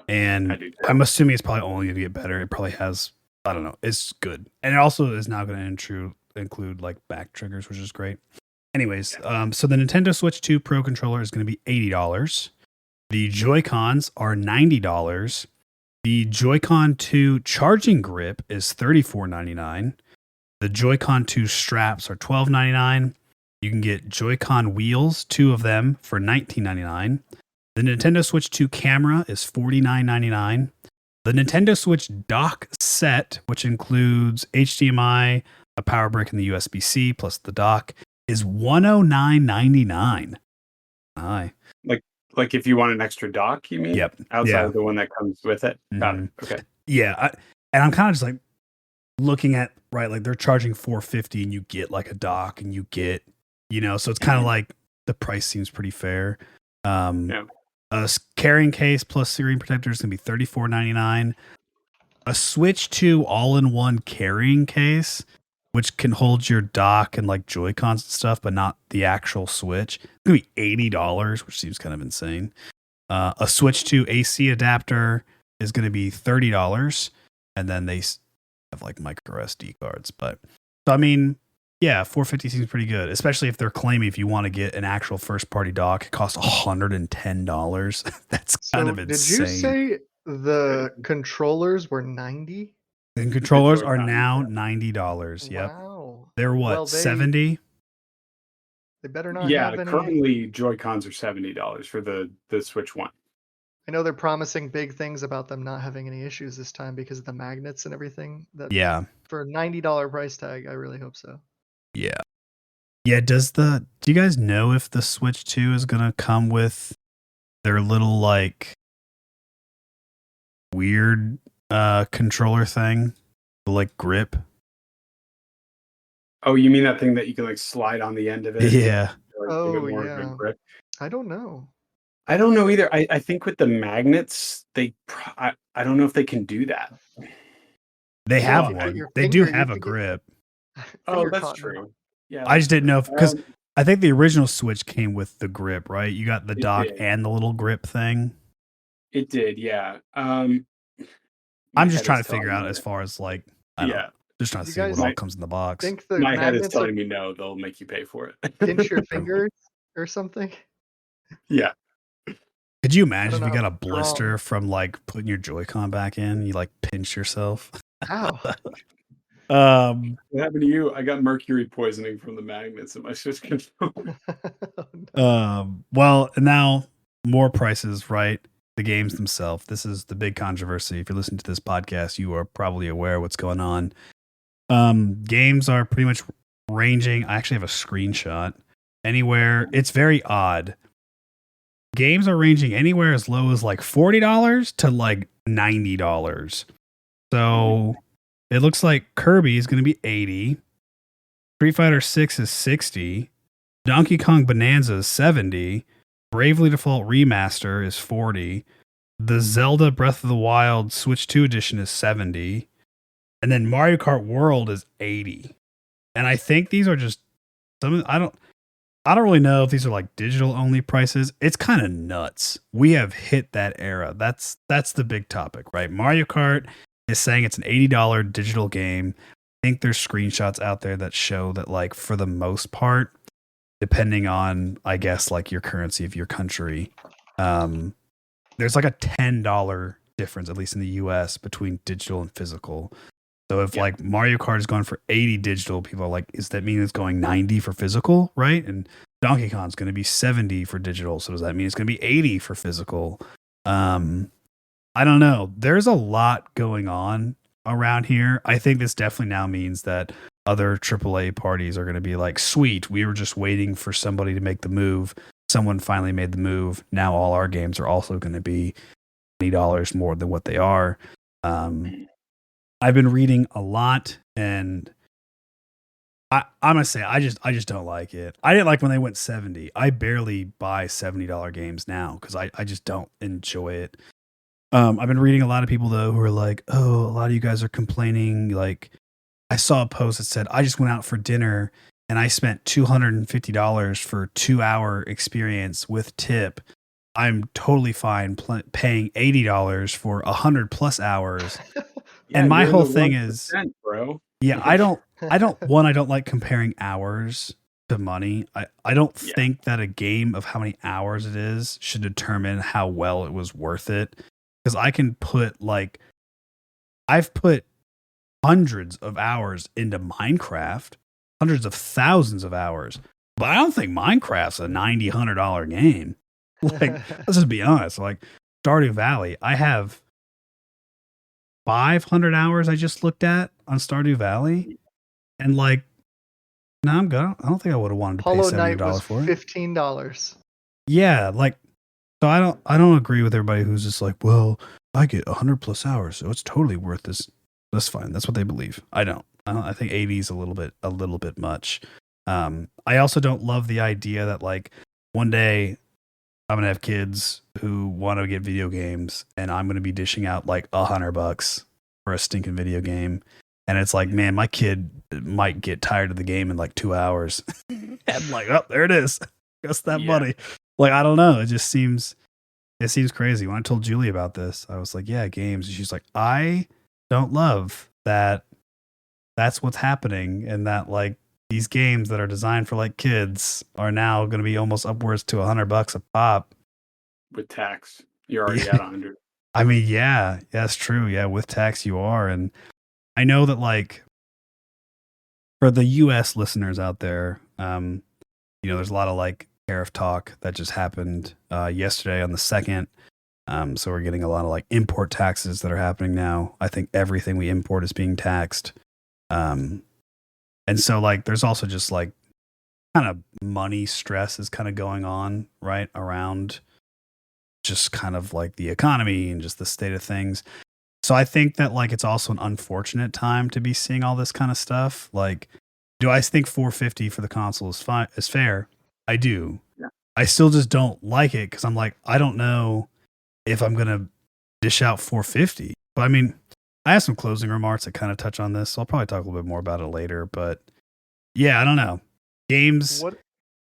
And I'm assuming it's probably only going to get better. It probably has, I don't know, it's good. And it also is now going to include like back triggers, which is great. Anyways, so the Nintendo Switch 2 Pro Controller is going to be $80. The Joy-Cons are $90. The Joy-Con 2 charging grip is $34.99. The Joy-Con 2 straps are $12.99. You can get Joy-Con wheels, 2 of them, for $19.99. The Nintendo Switch 2 camera is $49.99. The Nintendo Switch dock set, which includes HDMI, a power brick, and the USB-C, plus the dock, is $109.99. Aye. Like if you want an extra dock, you mean? Yep. Outside of the one that comes with it? Got it. Okay. Yeah. And I'm kind of just like looking at, right, like they're charging $450 and you get like a dock and you get, so it's kind of like the price seems pretty fair. A carrying case plus screen protector is going to be $34.99. A Switch 2 all-in-one carrying case, which can hold your dock and like Joy-Cons and stuff, but not the actual Switch, it's going to be $80, which seems kind of insane. A Switch 2 AC adapter is going to be $30, and then they have like micro SD cards. But so I mean, yeah, $450 seems pretty good, especially if they're claiming if you want to get an actual first-party dock, it costs $110. That's kind of insane. Did you say the controllers were $90? And controllers are now $90. Yep. Wow. They're what, 70? They better not have any. Currently Joy-Cons are $70 for the Switch 1. I know they're promising big things about them not having any issues this time because of the magnets and everything. Yeah. For a $90 price tag, I really hope so. Yeah. Yeah, do you guys know if the Switch 2 is going to come with their little like weird controller thing, the like grip? Oh, you mean that thing that you can like slide on the end of it? Yeah. Yeah. I don't know. I don't know either. I think with the magnets, I don't know if they can do that. They have one. They do have a grip. Oh, that's true. Yeah. I just didn't know because I think the original Switch came with the grip, right? You got the dock and the little grip thing. It did, yeah. I'm just trying to figure out as far as like, just trying to see what all comes in the box. My head is telling me no, they'll make you pay for it. Pinch your fingers or something. Yeah. Could you imagine if you got a blister from like putting your Joy-Con back in? You like pinch yourself. Ow. What happened to you? I got mercury poisoning from the magnets in my Switch controller. Well, and now more prices, right? The games themselves. This is the big controversy. If you're listening to this podcast, you are probably aware of what's going on. Games are pretty much ranging. I actually have a screenshot. Anywhere. It's very odd. Games are ranging anywhere as low as like $40 to like $90. So it looks like Kirby is going to be $80. Street Fighter 6 is $60. Donkey Kong Bonanza is $70. Bravely Default Remaster is $40. The Zelda Breath of the Wild Switch 2 edition is $70. And then Mario Kart World is $80. And I think these are just I don't really know if these are like digital only prices. It's kind of nuts. We have hit that era. That's the big topic, right? Mario Kart is saying it's an $80 digital game. I think there's screenshots out there that show that like for the most part, depending on, I guess, like your currency of your country, there's like a $10 difference, at least in the US, between digital and physical. So if like Mario Kart is going for 80 digital, people are like, does that mean it's going 90 for physical, right? And Donkey Kong's going to be 70 for digital. So does that mean it's going to be 80 for physical? I don't know. There's a lot going on around here. I think this definitely now means that other AAA parties are going to be like, sweet, we were just waiting for somebody to make the move. Someone finally made the move. Now all our games are also going to be $20 more than what they are. I've been reading a lot, and I'm gonna say I just don't like it. I didn't like when they went 70. I barely buy $70 games now because I just don't enjoy it. I've been reading a lot of people though who are like, oh, a lot of you guys are complaining. Like, I saw a post that said, I just went out for dinner and I spent $250 for a 2-hour experience with tip, I'm totally fine paying $80 for 100+ hours. Yeah, and my you're in whole the thing is, 1%, bro. yeah, I don't like comparing hours to money. I don't Yeah. think that a game of how many hours it is should determine how well it was worth it. Because I can put I've put hundreds of hours into Minecraft, hundreds of thousands of hours, but I don't think Minecraft's a $90-$100 game. Like, let's just be honest. Like Stardew Valley, I have 500 hours I just looked at on Stardew Valley, and like, no, I'm good. I don't think I would have wanted to pay Hollow $70 Knight was for it. $15. Yeah, like, so I don't agree with everybody who's just like, well, I get 100+ hours, so it's totally worth this. That's fine. That's what they believe. I don't. I think 80 is a little bit much. I also don't love the idea that like one day I'm gonna have kids who want to get video games, and I'm gonna be dishing out like $100 for a stinking video game, and it's like, man, my kid might get tired of the game in like 2 hours, and like, oh, there it is, just that money. Like, I don't know, it seems crazy. When I told Julie about this, I was like, yeah, games. And she's like, I don't love that. That's what's happening, and that like these games that are designed for like kids are now going to be almost upwards to $100 a pop with tax. You're already at 100. I mean, yeah, that's true. Yeah, with tax you are, and I know that like for the U.S. listeners out there, there's a lot of like tariff talk that just happened yesterday on the 2nd. So we're getting a lot of like import taxes that are happening now. I think everything we import is being taxed. And so like there's also just like kind of money stress is kind of going on right around just kind of like the economy and just the state of things. So I think that like it's also an unfortunate time to be seeing all this kind of stuff. Like, do I think $450 for the console is fair? I do. Yeah. I still just don't like it because I'm like, I don't know if I'm gonna dish out $450. But I mean, I have some closing remarks that kind of touch on this, so I'll probably talk a little bit more about it later. But yeah, I don't know. Games.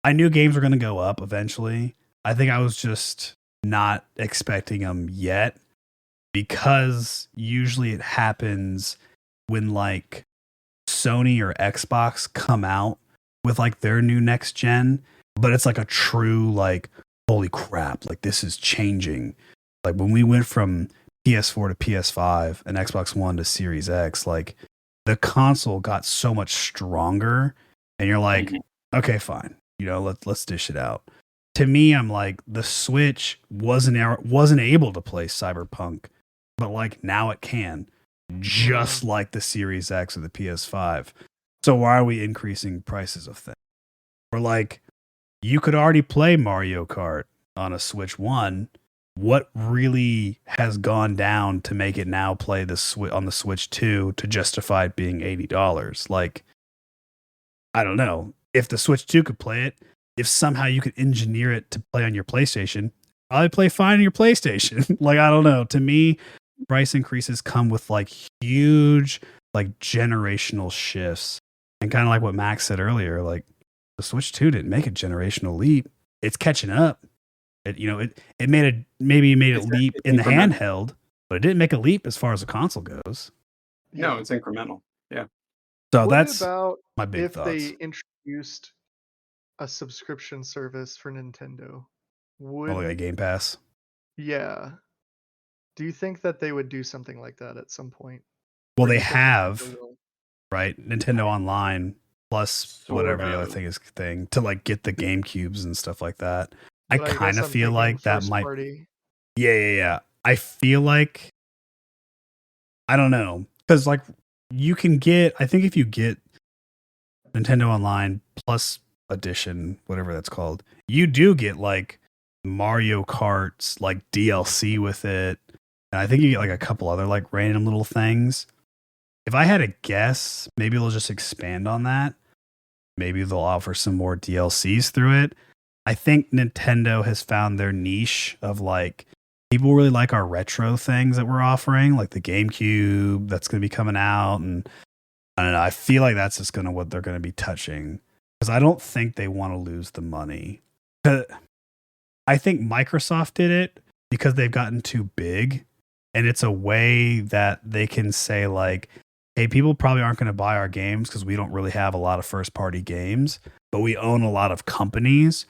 I knew games were going to go up eventually. I think I was just not expecting them yet, because usually it happens when like Sony or Xbox come out with like their new next gen, but it's like a true like, holy crap, like this is changing. Like when we went from PS4 to PS5 and Xbox One to Series X, like the console got so much stronger, and you're like, okay, fine, let's dish it out. To me, I'm like, the Switch wasn't able to play Cyberpunk, but like now it can, just like the Series X or the PS5. So why are we increasing prices of things? We're like, you could already play Mario Kart on a Switch 1. What really has gone down to make it now play on the Switch 2 to justify it being $80? Like, I don't know. If the Switch 2 could play it, if somehow you could engineer it to play on your PlayStation, probably play fine on your PlayStation. Like, I don't know. To me, price increases come with like huge, like generational shifts. And kind of like what Max said earlier, like the Switch 2 didn't make a generational leap. It's catching up. It made a leap in the handheld, but it didn't make a leap as far as the console goes. No, it's incremental. Yeah. So what that's about my big if thoughts. they introduced a subscription service for Nintendo? Like a Game Pass? Yeah. Do you think that they would do something like that at some point? Well, they have, right? Nintendo Online plus whatever the other thing to like get the GameCubes and stuff like that. I kind of feel like that might. Yeah. I feel like, I don't know, because like you can get, I think if you get Nintendo Online plus edition, whatever that's called, you do get like Mario Kart's like DLC with it, and I think you get like a couple other like random little things. If I had to guess, maybe they'll just expand on that. Maybe they'll offer some more DLCs through it. I think Nintendo has found their niche of like, people really like our retro things that we're offering, like the GameCube that's going to be coming out. And I don't know, I feel like that's just what they're going to be touching. because I don't think they want to lose the money. I think Microsoft did it because they've gotten too big, and it's a way that they can say like, hey, people probably aren't going to buy our games because we don't really have a lot of first party games, but we own a lot of companies,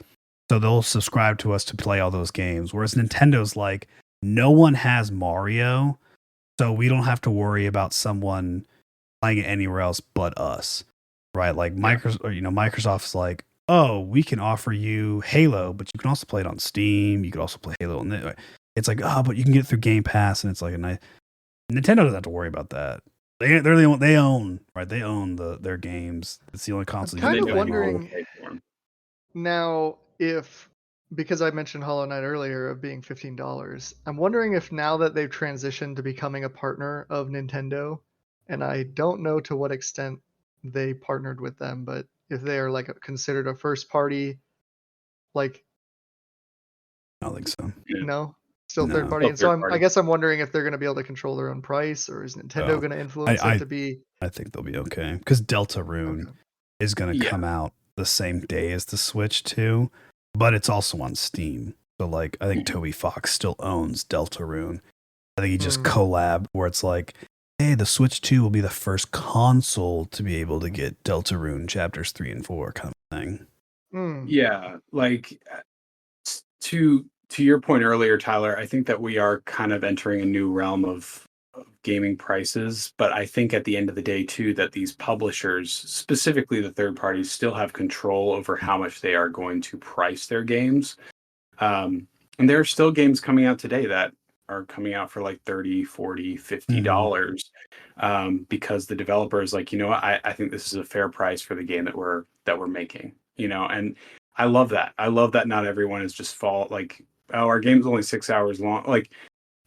so they'll subscribe to us to play all those games. Whereas Nintendo's like, no one has Mario, so we don't have to worry about someone playing it anywhere else but us, right? Like Microsoft's like, oh, we can offer you Halo, but you can also play it on Steam. You could also play Halo on the. It's like, oh, but you can get it through Game Pass, and it's like a nice. Nintendo doesn't have to worry about that. They own right. They own their games. It's the only console. I'm kind of wondering now if, because I mentioned Hollow Knight earlier of being $15, I'm wondering if now that they've transitioned to becoming a partner of Nintendo, and I don't know to what extent they partnered with them, but if they are like considered a first party, like I don't think so. No, still third party. And so I guess I'm wondering if they're going to be able to control their own price, or is Nintendo going to influence it to be? I think they'll be okay because Deltarune is going to come out the same day as the Switch too, but it's also on Steam. So like, I think Toby Fox still owns Deltarune. I think he just collabed where it's like, hey, the Switch 2 will be the first console to be able to get Deltarune chapters 3 and 4 kind of thing. Yeah, like to your point earlier, Tyler, I think that we are kind of entering a new realm of gaming prices, but I think at the end of the day too that these publishers, specifically the third parties, still have control over how much they are going to price their games. And there are still games coming out today that are coming out for like $30, $40, $50 because the developer is like, you know what, I think this is a fair price for the game that we're making, you know. And I love that. I love that not everyone is just like, oh, our game's only 6 hours long.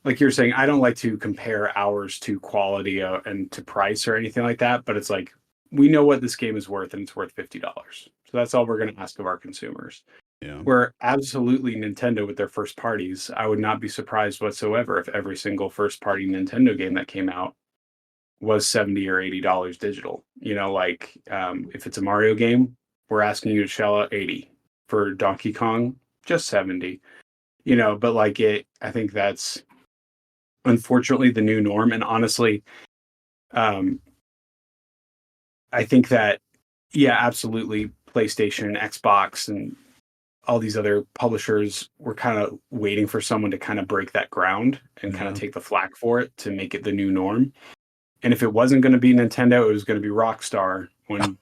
Like you're saying, I don't like to compare hours to quality and to price or anything like that. But it's like, we know what this game is worth, and it's worth $50. So that's all we're going to ask of our consumers. Yeah. Where absolutely Nintendo with their first parties, I would not be surprised whatsoever if every single first party Nintendo game that came out was $70 or $80 digital. You know, like if it's a Mario game, we're asking you to shell out $80. For Donkey Kong, just $70. You know, but like I think that's unfortunately the new norm. And honestly, I think that, yeah, absolutely, PlayStation, Xbox, and all these other publishers were kind of waiting for someone to kind of break that ground and kind of take the flack for it to make it the new norm. And if it wasn't going to be Nintendo, it was going to be Rockstar when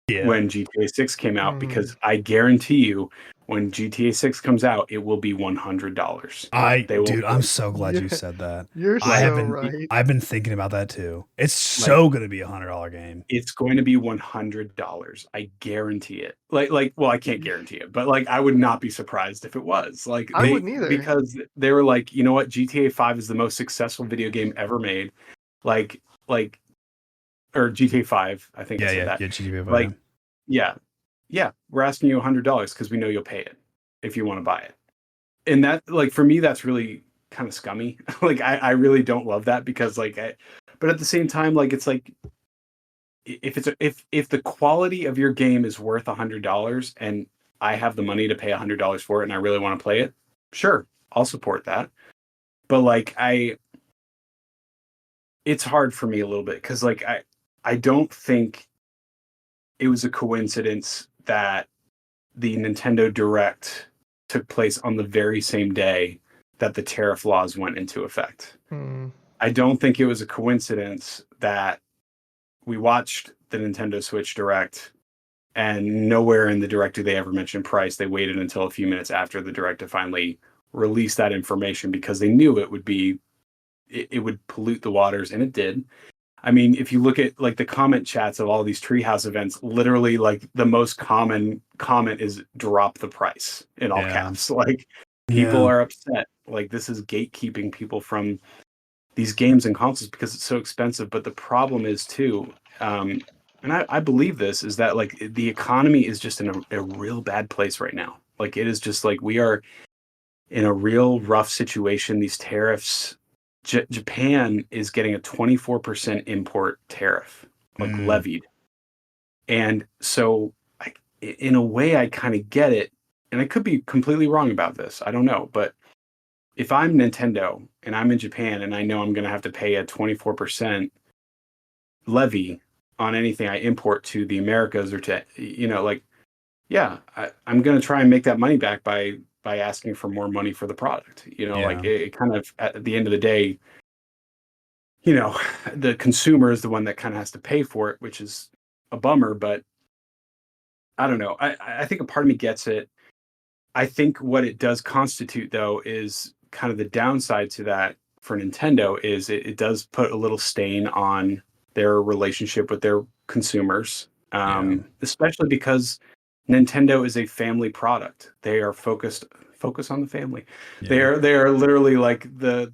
GTA 6 came out, because I guarantee you when GTA 6 comes out, it will be $100. Dude, I'm so glad you said that. You're right. I've been thinking about that too. It's so going to be $100 game. It's going to be $100. I guarantee it. Like, well, I can't guarantee it, but like, I would not be surprised if it was. Like, I wouldn't either, because they were like, you know what, GTA 5 is the most successful video game ever made. Like, or GTA 5, I think. Yeah, GTA 5. Like, yeah, we're asking you $100 because we know you'll pay it if you want to buy it. And that, like, for me, that's really kind of scummy. Like, I really don't love that, because like, but at the same time, like, it's like, if the quality of your game is worth $100 and I have the money to pay $100 for it and I really want to play it, sure, I'll support that. But like, it's hard for me a little bit, because like, I don't think it was a coincidence that the Nintendo Direct took place on the very same day that the tariff laws went into effect. I don't think it was a coincidence that we watched the Nintendo Switch Direct and nowhere in the Direct do they ever mention price. They waited until a few minutes after the Direct to finally release that information, because they knew it would pollute the waters, and it did. I mean, if you look at like the comment chats of all these Treehouse events, literally like the most common comment is drop the price in all caps. Like, people are upset. Like, this is gatekeeping people from these games and consoles because it's so expensive. But the problem is too, and I believe this, is that like the economy is just in a real bad place right now. Like, it is just like we are in a real rough situation. These tariffs, Japan is getting a 24% import tariff, like levied. And so in a way, I kind of get it, and I could be completely wrong about this. I don't know, but if I'm Nintendo and I'm in Japan and I know I'm going to have to pay a 24% levy on anything I import to the Americas or to, like, yeah, I'm going to try and make that money back by asking for more money for the product. Like it kind of, at the end of the day, the consumer is the one that kind of has to pay for it, which is a bummer, but I don't know. I think a part of me gets it. I think what it does constitute, though, is kind of the downside to that for Nintendo is it does put a little stain on their relationship with their consumers, especially because Nintendo is a family product. They are focus on the family. Yeah. They are literally like the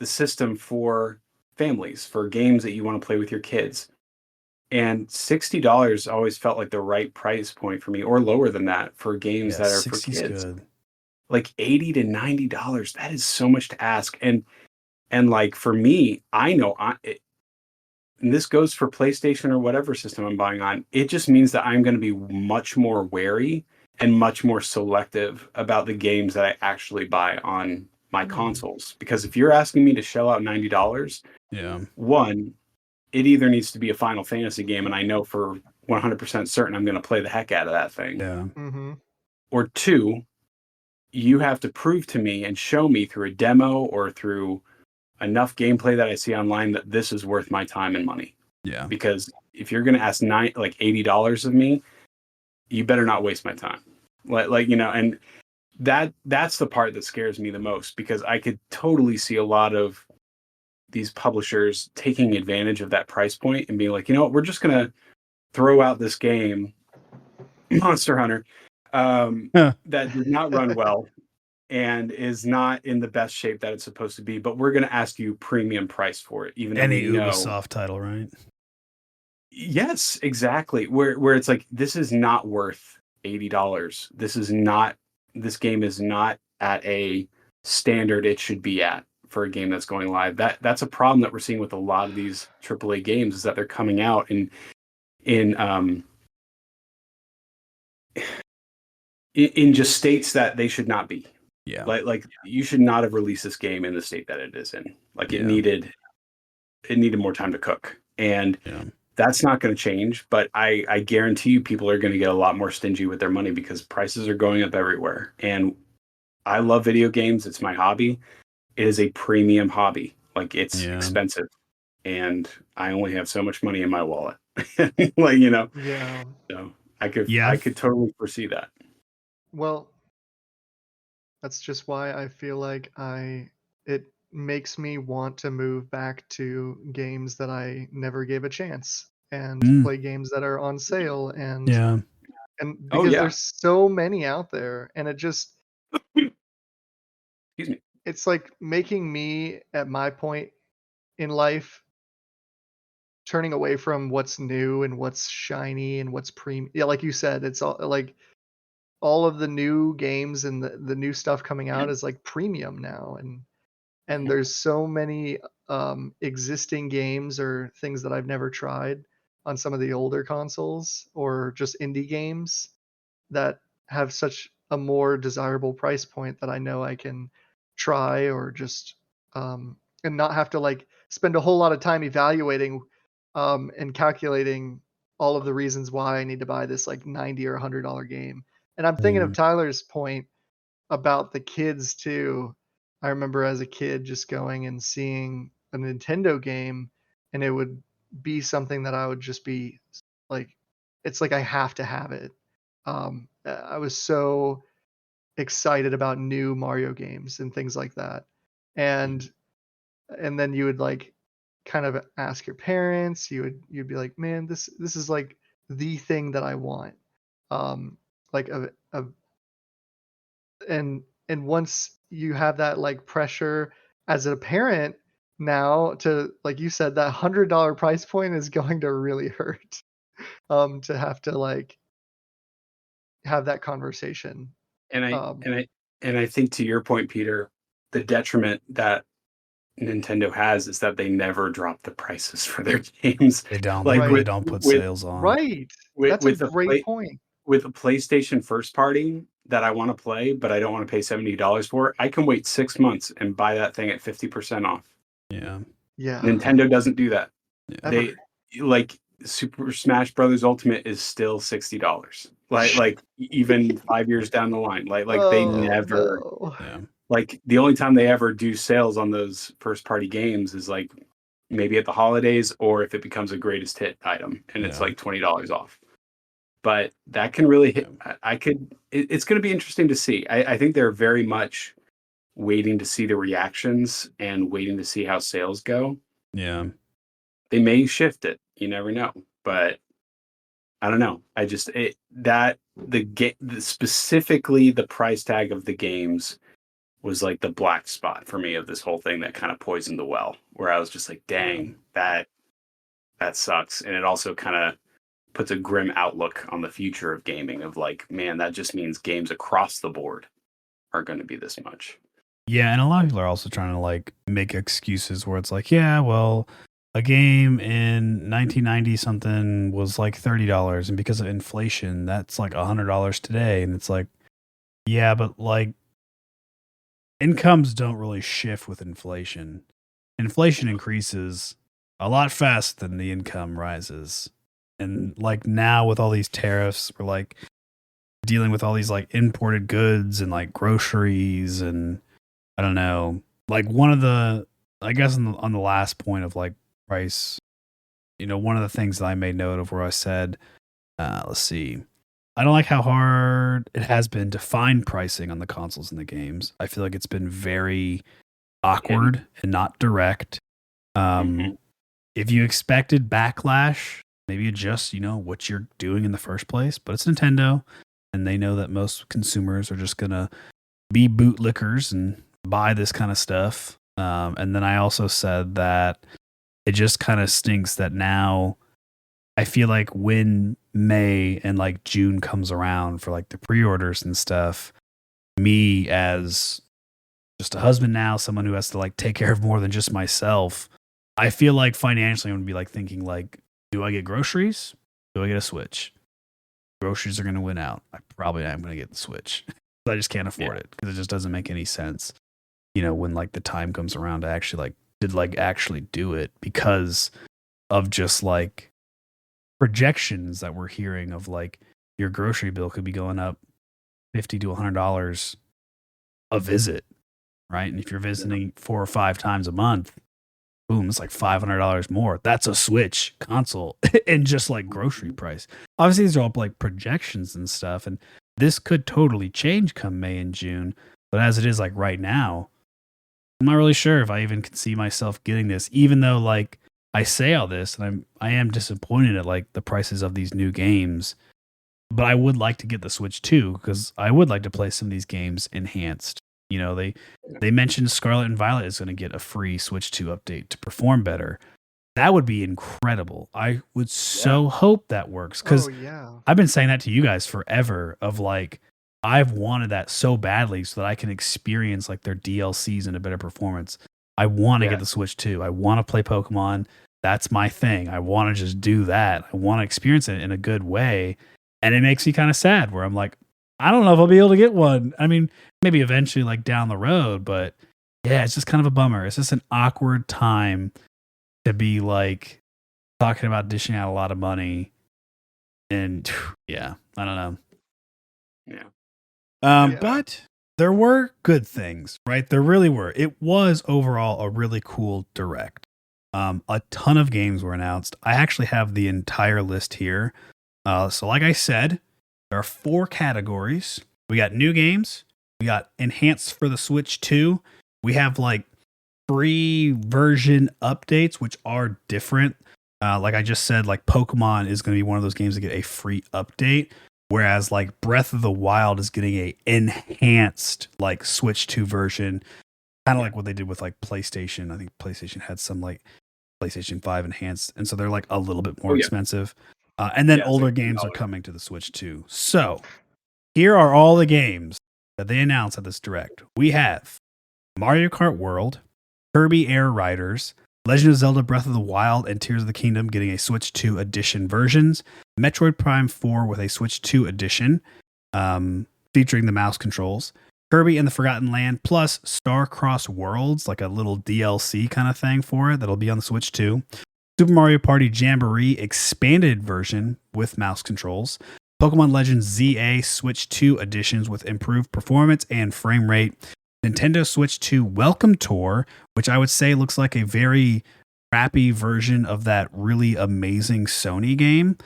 system for families, for games that you want to play with your kids. And $60 always felt like the right price point for me, or lower than that for games that are for 60's kids. good. Like $80 to $90, that is so much to ask. And like for me, I know and this goes for PlayStation or whatever system I'm buying on. It just means that I'm going to be much more wary and much more selective about the games that I actually buy on my consoles. Because if you're asking me to shell out $90, one, it either needs to be a Final Fantasy game, and I know for 100% certain I'm going to play the heck out of that thing. Yeah. Mm-hmm. Or two, you have to prove to me and show me through a demo or through enough gameplay that I see online that this is worth my time and money. Yeah. Because if you're going to ask $80 of me, you better not waste my time. And that's the part that scares me the most, because I could totally see a lot of these publishers taking advantage of that price point and being like, you know what, we're just going to throw out this game, Monster Hunter, that did not run well and is not in the best shape that it's supposed to be, but we're going to ask you premium price for it, even though any we know. Ubisoft title, right? Yes, exactly. Where it's like, this is not worth $80. This game is not at a standard it should be at for a game that's going live. That's a problem that we're seeing with a lot of these AAA games, is that they're coming out in just states that they should not be. Yeah. Like you should not have released this game in the state that it is in. Like it needed more time to cook. And that's not going to change, but I guarantee you people are going to get a lot more stingy with their money because prices are going up everywhere. And I love video games. It's my hobby. It is a premium hobby. Like it's expensive. And I only have so much money in my wallet. Yeah. So I could totally foresee that. Well, that's just why I feel like it makes me want to move back to games that I never gave a chance and play games that are on sale and because there's so many out there, and it just excuse me. It's like making me at my point in life turning away from what's new and what's shiny and what's like you said, it's all like all of the new games and the new stuff coming out is like premium now, and there's so many existing games or things that I've never tried on some of the older consoles or just indie games that have such a more desirable price point that I know I can try or just and not have to like spend a whole lot of time evaluating and calculating all of the reasons why I need to buy this like $90 or $100 game. And I'm thinking of Tyler's point about the kids too. I remember as a kid just going and seeing a Nintendo game, and it would be something that I would just be like, it's like I have to have it. I was so excited about new Mario games and things like that, and then you would like kind of ask your parents. You'd be like, man, this is like the thing that I want. Like a and once you have that like pressure as a parent now to, like you said, that $100 price point is going to really hurt to have to like have that conversation. And I think, to your point, Peter, the detriment that Nintendo has is that they never drop the prices for their games. They don't. Like They really don't put sales on. Right. That's a great point. with a PlayStation first party that I want to play, but I don't want to pay $70 for, I can wait 6 months and buy that thing at 50% off. Yeah. Yeah. Nintendo doesn't do that. Yeah. They like Super Smash Brothers Ultimate is still $60. Like even 5 years down the line. Like they never No. Yeah. like the only time they ever do sales on those first party games is like maybe at the holidays or if it becomes a greatest hit item and it's Yeah. like $20 off. But that can really hit. It's going to be interesting to see. I think they're very much waiting to see the reactions and waiting to see how sales go. Yeah. They may shift it. You never know. But I don't know. I just specifically the price tag of the games was like the black spot for me of this whole thing that kind of poisoned the well. Where I was just like, dang, that sucks, and it also kind of puts a grim outlook on the future of gaming of like, man, that just means games across the board are going to be this much. Yeah, and a lot of people are also trying to like make excuses where it's like, yeah, well, a game in 1990 something was like $30, and because of inflation, that's like $100 today, and it's like, yeah, but like incomes don't really shift with inflation. Inflation increases a lot faster than the income rises. And like now with all these tariffs, we're like dealing with all these like imported goods and like groceries and I don't know. Like one of the I guess on the last point of like price, one of the things that I made note of where I said, let's see. I don't like how hard it has been to find pricing on the consoles and the games. I feel like it's been very awkward and not direct. If you expected backlash, maybe adjust, what you're doing in the first place. But it's Nintendo, and they know that most consumers are just gonna be bootlickers and buy this kind of stuff. And then I also said that it just kind of stinks that now I feel like when May and like June comes around for like the pre-orders and stuff, me as just a husband now, someone who has to like take care of more than just myself, I feel like financially I'm gonna be like thinking like, do I get groceries? Do I get a Switch? Groceries are gonna win out. I probably am gonna get the Switch. I just can't afford it because it just doesn't make any sense. When like the time comes around to actually actually do it because of just like projections that we're hearing of like your grocery bill could be going up $50 to $100 a visit, right? And if you're visiting 4 or 5 times a month, boom, it's like $500 more. That's a Switch console and just like grocery price. Obviously, these are all like projections and stuff, and this could totally change come May and June. But as it is like right now, I'm not really sure if I even can see myself getting this, even though like I say all this and I am disappointed at like the prices of these new games. But I would like to get the Switch too, because I would like to play some of these games enhanced. They mentioned Scarlet and Violet is going to get a free Switch 2 update to perform better. That would be incredible. I would so hope that works because I've been saying that to you guys forever of like, I've wanted that so badly so that I can experience like their DLCs in a better performance. I want to get the Switch 2. I want to play Pokemon. That's my thing. I want to just do that. I want to experience it in a good way. And it makes me kind of sad where I'm like, I don't know if I'll be able to get one. I mean, maybe eventually like down the road, but yeah, it's just kind of a bummer. It's just an awkward time to be like talking about dishing out a lot of money. And yeah, I don't know. Yeah. But there were good things, right? There really were. It was overall a really cool direct. A ton of games were announced. I actually have the entire list here. So like I said, there are 4 categories. We got new games. We got enhanced for the Switch 2. We have like free version updates, which are different. Like I just said, like Pokemon is going to be one of those games that get a free update. Whereas like Breath of the Wild is getting a enhanced like Switch 2 version. Kind of like what they did with like PlayStation. I think PlayStation had some like PlayStation 5 enhanced. And so they're like a little bit more expensive. And then older games are coming to the Switch too. So here are all the games that they announced at this direct. We have Mario Kart World, Kirby Air Riders, Legend of Zelda Breath of the Wild and Tears of the Kingdom getting a Switch 2 edition versions. Metroid Prime 4 with a Switch 2 edition, featuring the mouse controls. Kirby and the Forgotten Land plus Star-Crossed Worlds, like a little DLC kind of thing for it that'll be on the Switch 2. Super Mario Party Jamboree expanded version with mouse controls. Pokemon Legends ZA Switch 2 editions with improved performance and frame rate. Nintendo Switch 2 Welcome Tour, which I would say looks like a very crappy version of that really amazing Sony game.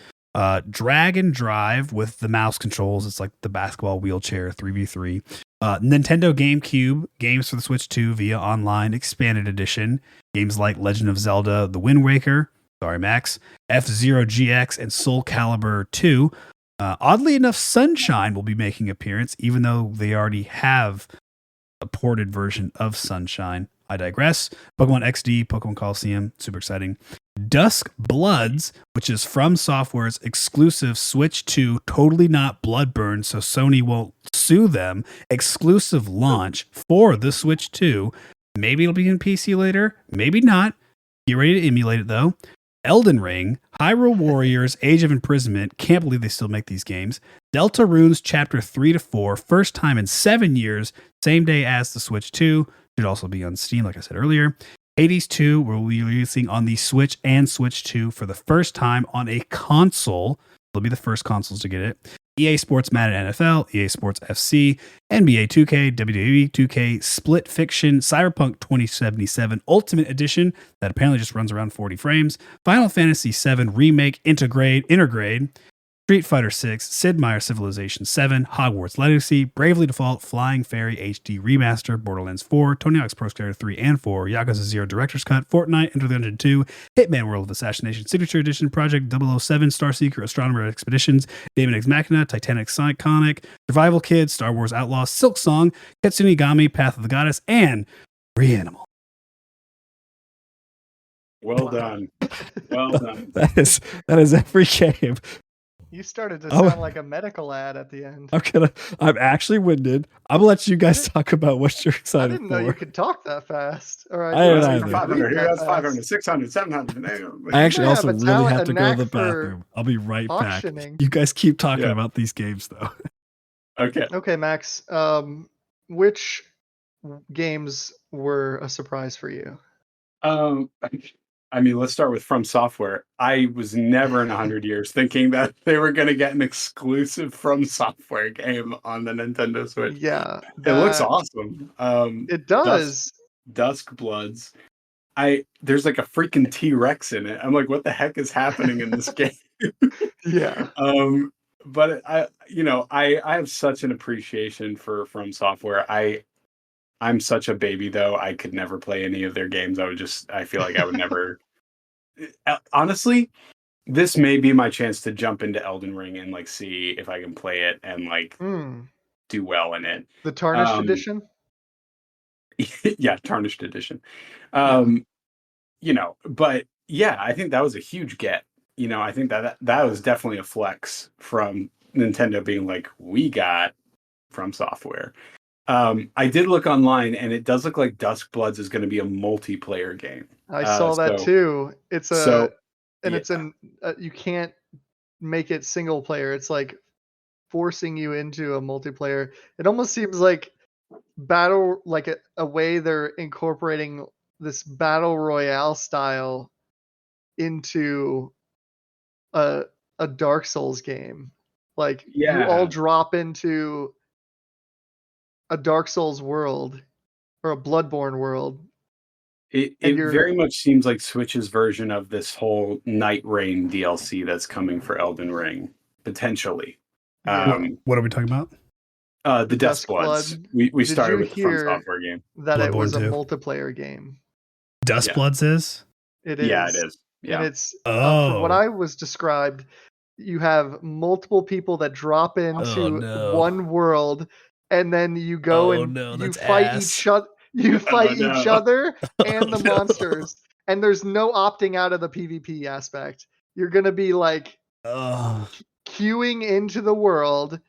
Drag and Drive with the mouse controls. It's like the basketball wheelchair 3v3. Nintendo GameCube games for the Switch 2 via online expanded edition. Games like Legend of Zelda The Wind Waker, sorry Max, F-Zero GX, and Soul Calibur 2. Oddly enough, Sunshine will be making an appearance, even though they already have a ported version of Sunshine. I digress. Pokemon XD, Pokemon Coliseum, super exciting. Dusk Bloods, which is From Software's exclusive Switch 2, totally not Bloodborne, so Sony won't sue them, exclusive launch for the Switch 2. Maybe it'll be in PC later, maybe not. Get ready to emulate it though. Elden Ring, Hyrule Warriors, Age of Imprisonment, can't believe they still make these games. Deltarunes Chapter 3 to 4, first time in 7 years, same day as the Switch 2, should also be on Steam, like I said earlier. Hades 2 will be releasing on the Switch and Switch 2 for the first time on a console. They'll be the first consoles to get it. EA Sports Madden NFL, EA Sports FC, NBA 2K, WWE 2K, Split Fiction, Cyberpunk 2077 Ultimate Edition that apparently just runs around 40 frames, Final Fantasy VII Remake Intergrade, Street Fighter 6, Sid Meier's Civilization 7, Hogwarts Legacy, Bravely Default, Flying Fairy HD Remaster, Borderlands 4, Tony Hawk's Pro Skater 3 and 4, Yakuza 0 Director's Cut, Fortnite, Enter the Dungeon 2, Hitman World of Assassination Signature Edition, Project 007, Starseeker, Astronomer Expeditions, Daemon X Machina, Titanic Psychonic, Survival Kid, Star Wars Outlaws, Silk Song, Katsunigami, Path of the Goddess, and Reanimal. Well done. Well done. That is every game. You started to sound like a medical ad at the end. I'm actually winded. I'm gonna let you guys talk about what you're excited for. I didn't know you could talk that fast. All right. I didn't either. 500, here goes 500, 600, 700. I actually also really have to go to the bathroom. I'll be right back. You guys keep talking about these games though. Okay. Okay, Max. Which games were a surprise for you? I mean, let's start with From Software. I was never in 100 years thinking that they were going to get an exclusive From Software game on the Nintendo Switch. Yeah. It looks awesome. It does. Dusk Bloods. There's like a freaking T-Rex in it. I'm like, what the heck is happening in this game? Yeah. But I have such an appreciation for From Software. I'm such a baby though. I could never play any of their games. I feel like I would never. Honestly, this may be my chance to jump into Elden Ring and like see if I can play it and like do well in it. The Tarnished Edition? Yeah, Tarnished Edition. But yeah, I think that was a huge get. I think that was definitely a flex from Nintendo being like, we got From Software. I did look online, and it does look like Dusk Bloods is going to be a multiplayer game. I saw that too. It's you can't make it single player. It's like forcing you into a multiplayer. It almost seems like a way they're incorporating this battle royale style into a Dark Souls game. Like you all drop into a Dark Souls world or a Bloodborne world. It very much seems like Switch's version of this whole Night Rain DLC that's coming for Elden Ring, potentially. What are we talking about? The Dusk Bloods. We started with the From Software game. That Bloodborne it was 2. a multiplayer game. Dusk Bloods is? It is. Yeah, it is. Yeah. And it's from what I was described, you have multiple people that drop into one world, and then you go you fight each other. You fight each other and the monsters, and there's no opting out of the PvP aspect. You're gonna be like queuing into the world,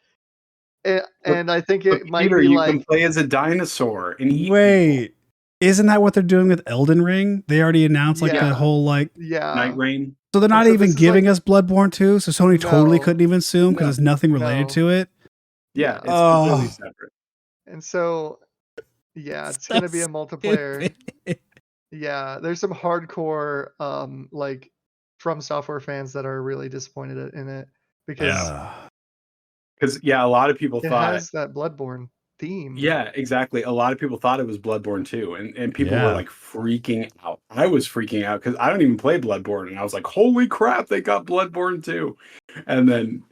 and I think it might Peter, be you like can play as a dinosaur and eat wait. Isn't that what they're doing with Elden Ring? They already announced like that whole like Night Rain. So they're not even giving us Bloodborne 2, so Sony totally couldn't even sue them because it's nothing related to it. Yeah, it's completely separate. And so, yeah, it's gonna be a multiplayer. Yeah, there's some hardcore like From Software fans that are really disappointed in it because a lot of people thought it has that Bloodborne theme. Yeah, exactly. A lot of people thought it was Bloodborne 2, and people were like freaking out. I was freaking out because I don't even play Bloodborne, and I was like, "Holy crap, they got Bloodborne 2!" And then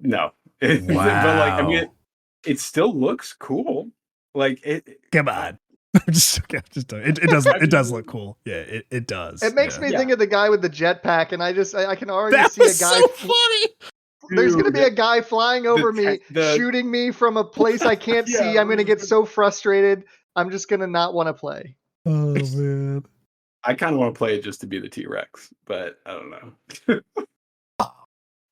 no, but like I mean, it still looks cool. Like it. Come on. It does look cool. Yeah, it does. It makes me think of the guy with the jetpack, and I can already see a guy. So funny. There's going to be a guy flying over me, shooting me from a place I can't see. I'm going to get so frustrated. I'm just going to not want to play. Oh, man. I kind of want to play it just to be the T-Rex, but I don't know.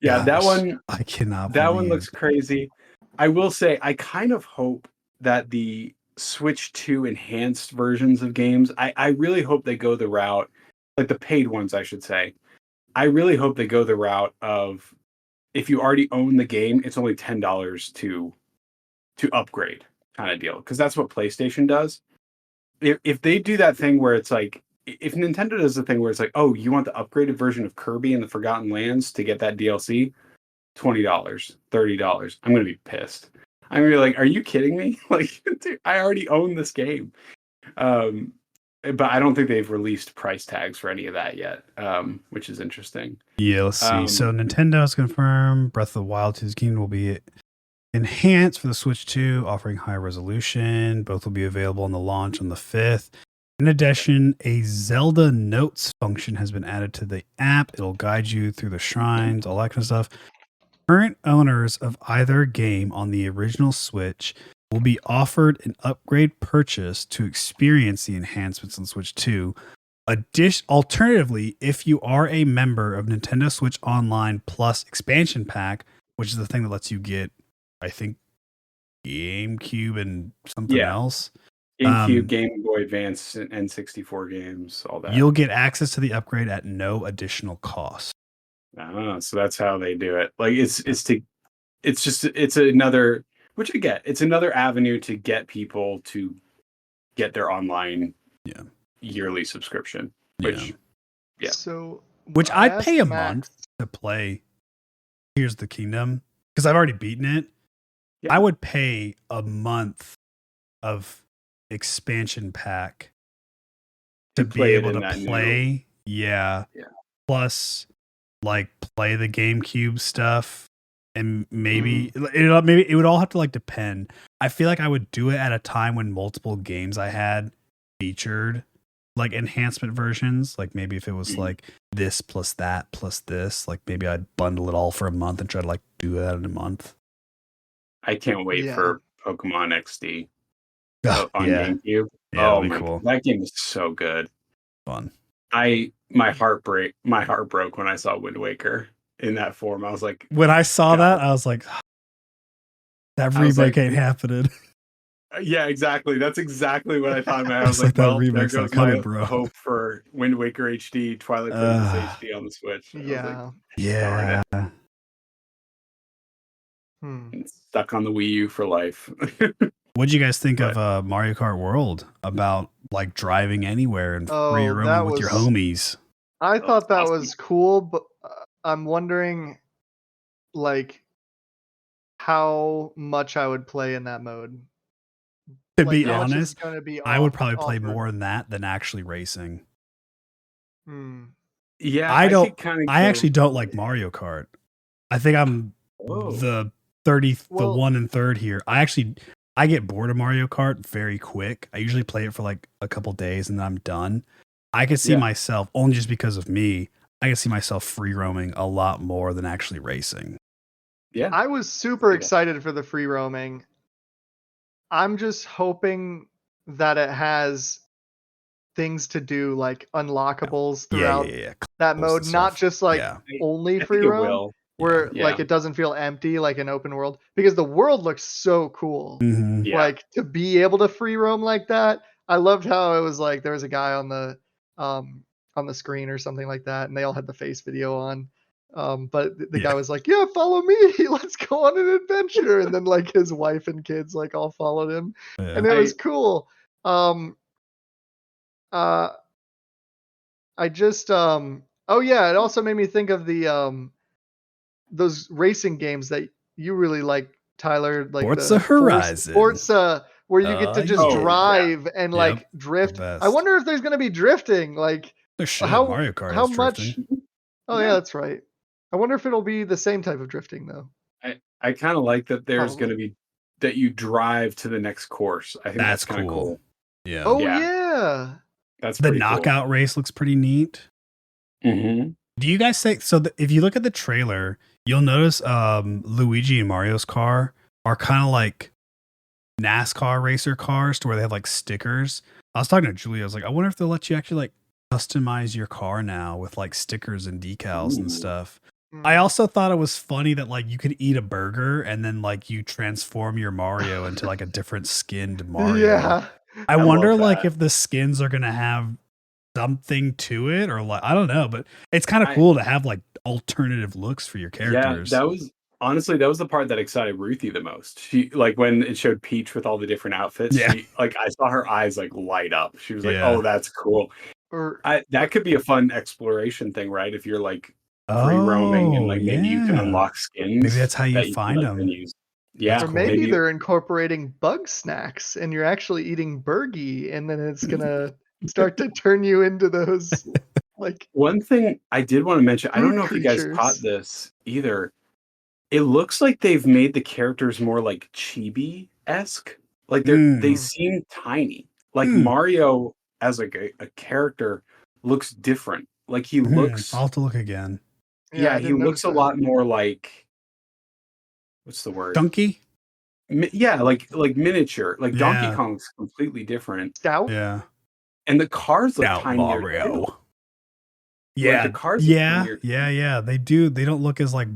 That one. I cannot. That one looks crazy. I will say, I kind of hope that the Switch 2 enhanced versions of games, I really hope they go the route, like the paid ones, I should say. I really hope they go the route of, if you already own the game, it's only $10 to upgrade kind of deal. Because that's what PlayStation does. If they do that thing where it's like, if Nintendo does the thing where it's like, oh, you want the upgraded version of Kirby and the Forgotten Lands to get that DLC, $20, $30. I'm going to be pissed. I'm going to be like, are you kidding me? Like, dude, I already own this game. But I don't think they've released price tags for any of that yet, which is interesting. Yeah, let's see. So Nintendo has confirmed Breath of the Wild 2's game will be enhanced for the Switch 2, offering high resolution. Both will be available on the launch on the 5th. In addition, a Zelda Notes function has been added to the app. It'll guide you through the shrines, all that kind of stuff. Current owners of either game on the original Switch will be offered an upgrade purchase to experience the enhancements on Switch 2. Alternatively, if you are a member of Nintendo Switch Online Plus Expansion Pack, which is the thing that lets you get, I think, GameCube and something else. GameCube, Game Boy Advance, and N64 games, all that. You'll get access to the upgrade at no additional cost. So that's how they do it. Like it's another. Which I get. It's another avenue to get people to get their online yearly subscription. Which I'd pay a month to play Tears of the Kingdom because I've already beaten it. Yeah. I would pay a month of expansion pack to be able to play. Yeah. Plus, like, play the GameCube stuff. And maybe it would all have to like depend. I feel like I would do it at a time when multiple games I had featured like enhancement versions. Like maybe if it was like this plus that plus this, like maybe I'd bundle it all for a month and try to like do that in a month. I can't wait for Pokemon XD on GameCube. Yeah, that'd be cool. That game is so good. Fun. My heart broke when I saw Wind Waker in that form. I was like, when I saw that, I was like, that remake ain't happening. Yeah, exactly. That's exactly what I thought. Man. I was like, well, that remake's not coming, bro. Hope for Wind Waker HD, Twilight Princess HD on the Switch. Yeah. Stuck on the Wii U for life. What'd you guys think of Mario Kart World about like driving anywhere and free roaming with your homies? I thought that was cool, but I'm wondering, like, how much I would play in that mode. To be honest, I would probably play more in that than actually racing. Yeah, I actually don't like Mario Kart. I think I'm the 1 and 3rd here. I get bored of Mario Kart very quick. I usually play it for like a couple days and then I'm done. I could see myself, only just because of me, I can see myself free roaming a lot more than actually racing. Yeah. I was super excited for the free roaming. I'm just hoping that it has things to do like unlockables throughout that mode, not just like only free roam, where like it doesn't feel empty like an open world, because the world looks so cool. Mm-hmm. Like to be able to free roam like that, I loved how it was like there was a guy um on the screen or something like that, and they all had the face video on. But the guy was like, "Yeah, follow me. Let's go on an adventure." And then like his wife and kids like all followed him, and it was cool. Uh, I just oh yeah, it also made me think of the those racing games that you really like, Tyler, like Forza the Horizon. Forza, where you get to just Yeah. drive and like Yep, drift. the I best. wonder if there's gonna be drifting. Like There should. how Mario Kart how has much? drifting. Oh yeah, that's right. I wonder if it'll be the same type of drifting though. I kind of like that there's going Probably. to be that you drive to the next course. I think that's That's kind of cool. Yeah. Oh Yeah. yeah. That's The pretty knockout race looks pretty neat. cool. Mm-hmm. Do you guys think so? If you look at the trailer, you'll notice Luigi and Mario's car are kind of like NASCAR racer cars to where they have like stickers. I was talking to Julia. I was like, I wonder if they'll let you actually like customize your car now with like stickers and decals and stuff. I also thought it was funny that like you could eat a burger and then like you transform your Mario into like a different skinned Mario. Yeah. I wonder love like that. if the skins are gonna have something to it or like I don't know, but it's kind of cool to have like alternative looks for your characters. Yeah, that was honestly that was the part that excited Ruthie the most. She like when it showed Peach with all the different outfits. Yeah. She like I saw her eyes like light up. She was like, Yeah. "Oh, that's cool." Or That could be a fun exploration thing, right? If you're like free roaming and like maybe you can unlock skins. Maybe that's how you that you can, find like, them. then use. Yeah, or maybe they're incorporating bug snacks and you're actually eating Burgie, and then it's gonna start to turn you into those like one thing I did want to mention. I don't food know if you guys caught creatures. this either. It looks like they've made the characters more like chibi-esque. Like they seem tiny. Like Mario as like a character looks different. Like he looks I'll have to look again. yeah, I he didn't looks notice a that. lot more like what's the word? Donkey? Yeah, like miniature. Like Donkey Yeah. Kong's completely different. Stout? Yeah. And the cars look Stout tinier Mario. too. Yeah. Like the cars look tinier. Yeah. They do. They don't look as like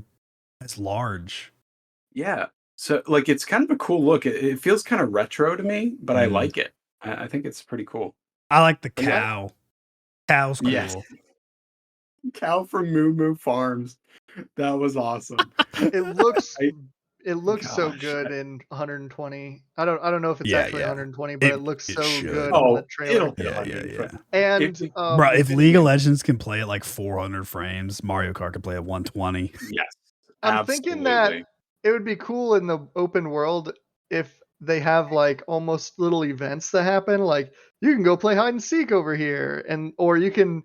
as large. Yeah. So like it's kind of a cool look. It feels kind of retro to me, but I like it. I think it's pretty cool. I like the But yeah. cow. Cow's cool. Yes. Cow from Moo Moo Farms. That was awesome. It looks so Gosh, good in 120. I don't know if it's actually 120, but it looks so should. good Oh, in the trailer. it'll hit 100. And Bro, if League of Legends can play at like 400 frames, Mario Kart can play at 120. Yes. I'm thinking that it would be cool in the open world if they have like almost little events that happen. Like you can go play hide and seek over here, or you can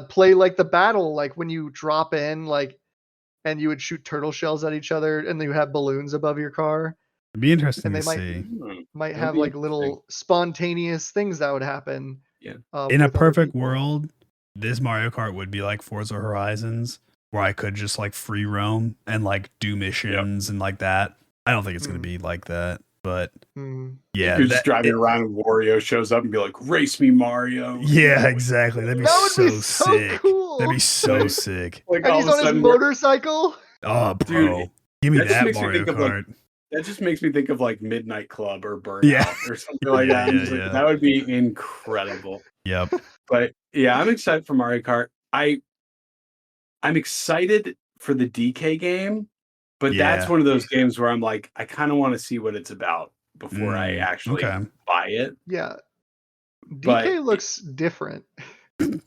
play like the battle, like when you drop in, like, and you would shoot turtle shells at each other, and you have balloons above your car. It'd be interesting And to they see. might have like little spontaneous things that would happen. Yeah. In a perfect world, this Mario Kart would be like Forza Horizons, where I could just like free roam and like do missions and like that. I don't think it's going to be like that, but yeah. You're just driving around and Wario shows up and be like, race me, Mario. Yeah, exactly. That'd be so sick. Cool. That'd be so sick. Like and he's on his motorcycle. Oh, bro. Dude, give me that Mario Kart. That just makes me think of like Midnight Club or Burnout or something like that. Like, that would be incredible. Yep. But yeah, I'm excited for Mario Kart. I'm excited for the DK game, but that's one of those games where I'm like, I kind of want to see what it's about before I actually buy it. Yeah. DK looks different.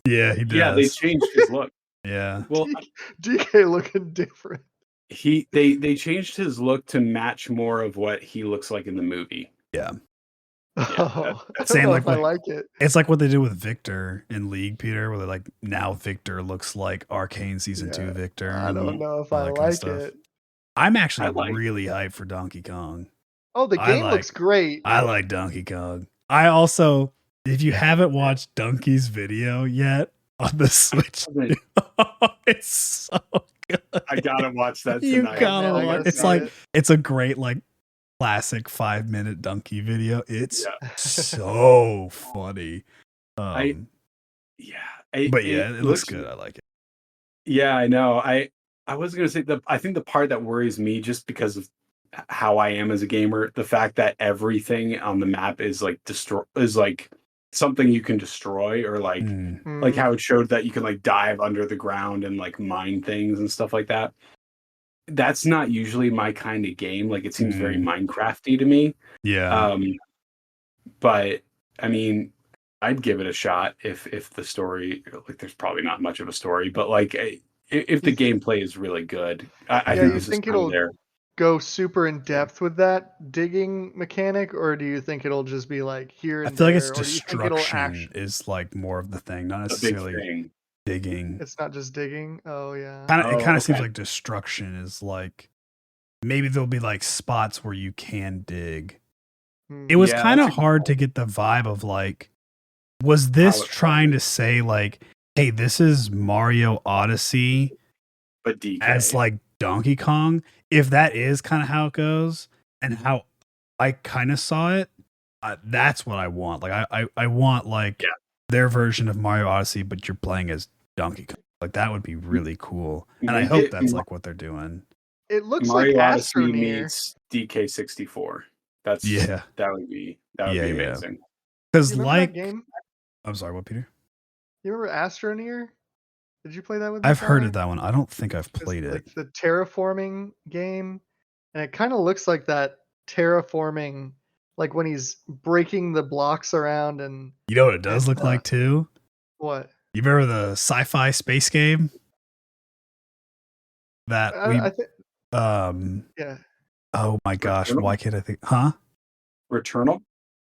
Yeah, he does. Yeah, they changed his look. Yeah. Well, DK looking different. They changed his look to match more of what he looks like in the movie. Yeah. Same like I like it. It's like what they did with Victor in League, Peter, where they're like, now Victor looks like Arcane Season 2 Victor. I don't know if I like it. I'm actually really hyped for Donkey Kong. Oh, the game looks great. I like Donkey Kong. I also, if you haven't watched Donkey's video yet on the Switch, it's so good. I gotta watch that tonight. You gotta watch. It's like it's a great like classic 5-minute Donkey video. It's so funny. It looks good. I like it. Yeah, I know. I was gonna say I think the part that worries me, just because of how I am as a gamer. The fact that everything on the map is like something you can destroy, or like how it showed that you can like dive under the ground and like mine things and stuff like that. That's not usually my kind of game. Like it seems very Minecrafty to me. Yeah. But I mean, I'd give it a shot if the story, like, there's probably not much of a story, but like if the gameplay is really good, I think you this think is kind it'll of there. go super in depth with that digging mechanic, or do you think it'll just be like here I and feel like there, it's or do you think it'll destruction is like more of the thing, not A big necessarily thing. digging. It's not just digging. Oh yeah. It kind of seems Okay. like destruction is like maybe there'll be like spots where you can dig. It was Yeah, kind of that's a good hard to point. get the vibe of like, was this How it trying to plays. say like, hey, this is Mario Odyssey But DK. as like Donkey Kong? If that is kind of how it goes and how I kind of saw it, that's what I want. Like I want like their version of Mario Odyssey, but you're playing as Donkey Kong. Like that would be really cool. And I Make hope it that's like what they're doing. It looks like Mario Odyssey Astroneer. meets DK64. That would be Yeah. amazing. Because You remember that game? I'm sorry, what, Peter? You remember Astroneer? Did you play that with me? I've heard Connor? of that one. I don't think I've played It's it. like the terraforming game, and it kind of looks like that terraforming, like when he's breaking the blocks around. And You know what it does look like too? What? You remember the sci-fi space game that I think. Yeah. Oh my gosh, Returnal? why can't I think? Huh? Returnal?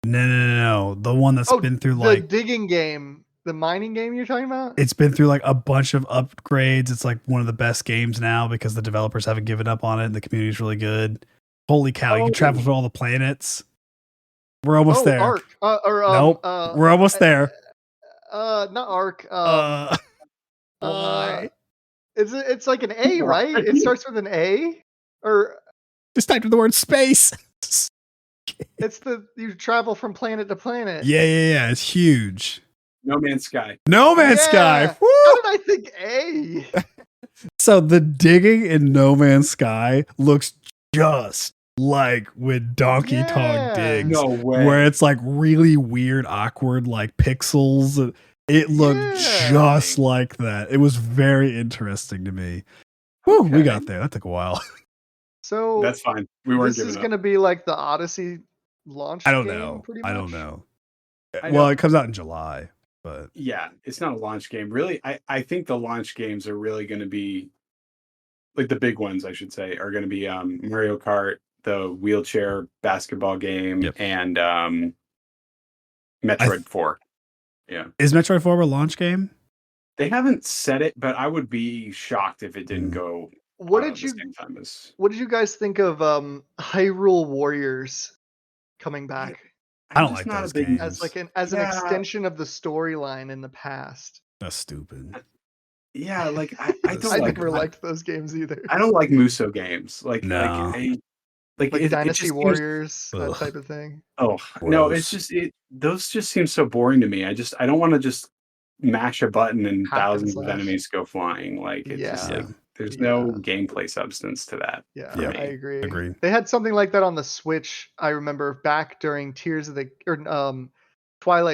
No. The one that's been through the like digging game, the mining game you're talking about? it's been through like a bunch of upgrades. It's like one of the best games now because the developers haven't given up on it and the community's really good. Holy cow, you can travel to all the planets. We're almost there. Ark. Nope. We're almost there. Not Ark. Why? It's like an A, right? It starts with an A, or just typed in the word space. It's you travel from planet to planet. Yeah. It's huge. No Man's Sky. No Man's Sky. Woo! How did I think A? So the digging in No Man's Sky looks just like when Donkey Kong digs. No way. Where it's like really weird, awkward, like pixels. It looked just like that. It was very interesting to me. Woo, we got there. That took a while. So that's fine. We weren't. This is going to be like the Odyssey launch game. Pretty much. I don't know. Well, it comes out in July, but yeah, it's not a launch game. Really, I think the launch games are really going to be like the big ones. I should say are going to be Mario Kart, the wheelchair basketball game, and Metroid 4. Yeah, is Metroid 4 a launch game? They haven't said it, but I would be shocked if it didn't go. What did you guys think of Hyrule Warriors coming back? I don't like those games. As like an extension of the storyline in the past. That's stupid. Yeah, like I don't never liked those games either. I don't like Muso games. Like Dynasty Warriors, that type of thing. Oh no, it's just those just seem so boring to me. I don't want to just mash a button and thousands of enemies go flying. Like it's just like there's no gameplay substance to that. Yeah, I agree. Agreed. They had something like that on the Switch. I remember back during Twilight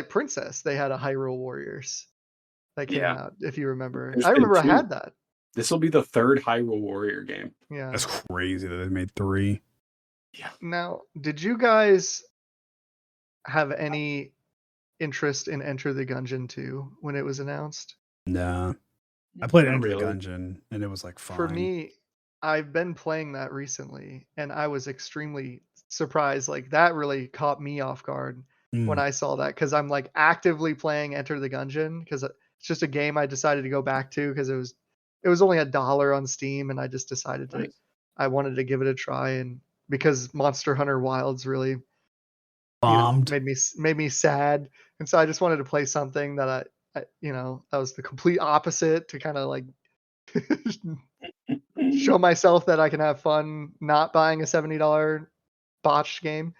Princess, they had a Hyrule Warriors that came out. If you remember, I remember I had that. This will be the third Hyrule Warrior game. Yeah, that's crazy that they made 3. Yeah. Now, did you guys have any interest in Enter the Gungeon 2 when it was announced? No. I played Enter the Gungeon and it was like fine. For me, I've been playing that recently and I was extremely surprised. Like that really caught me off guard when I saw that, because I'm like actively playing Enter the Gungeon because it's just a game I decided to go back to because it was only $1 on Steam, and I just decided I wanted to give it a try, and because Monster Hunter Wilds really bombed, made me sad, and so I just wanted to play something that I that was the complete opposite, to kind of like show myself that I can have fun not buying a $70 botched game.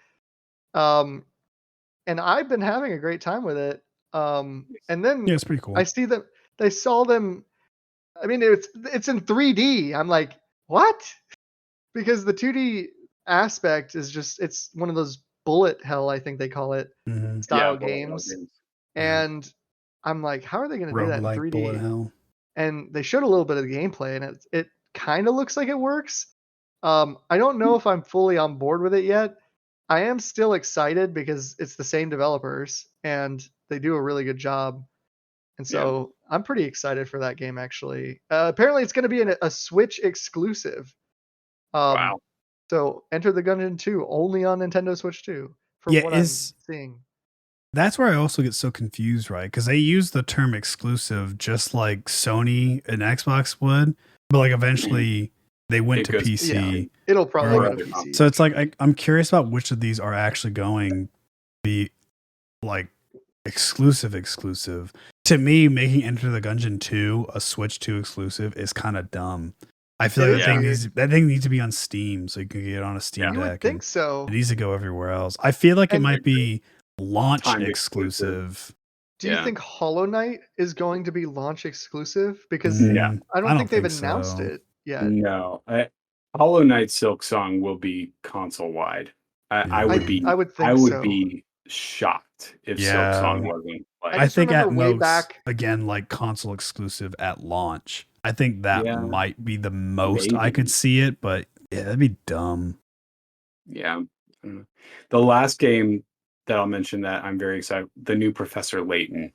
And I've been having a great time with it. And then it's pretty cool. I see that they saw them. I mean, it's in 3D. I'm like, what? Because the 2D aspect is just it's one of those bullet hell, I think they call it, style games. And I'm like, how are they going to do that in Roguelike bullet 3D? hell. And they showed a little bit of the gameplay, and it kind of looks like it works. I don't know if I'm fully on board with it yet. I am still excited because it's the same developers and they do a really good job. And so I'm pretty excited for that game, actually. Apparently, it's going to be a Switch exclusive. Wow. So Enter the Gungeon 2 only on Nintendo Switch 2, from what I'm seeing. That's where I also get so confused, right? Because they use the term exclusive just like Sony and Xbox would, but like eventually they went to PC. Yeah, it'll probably go to PC. So it's like I'm curious about which of these are actually going to be like exclusive. To me, making Enter the Gungeon 2 a Switch 2 exclusive is kind of dumb. I feel like that thing needs to be on Steam so you can get it on a Steam Deck. You would think so. It needs to go everywhere else. I feel like it might be launch exclusive. Do you think Hollow Knight is going to be launch exclusive? Because I don't think they've announced it yet. No, Hollow Knight Silksong will be console wide. I would be shocked if Silksong wasn't. I think at most, again, like console exclusive at launch. I think that might be the most I could see it, but that'd be dumb. Yeah. The last game that I'll mention that I'm very excited, the new Professor Layton.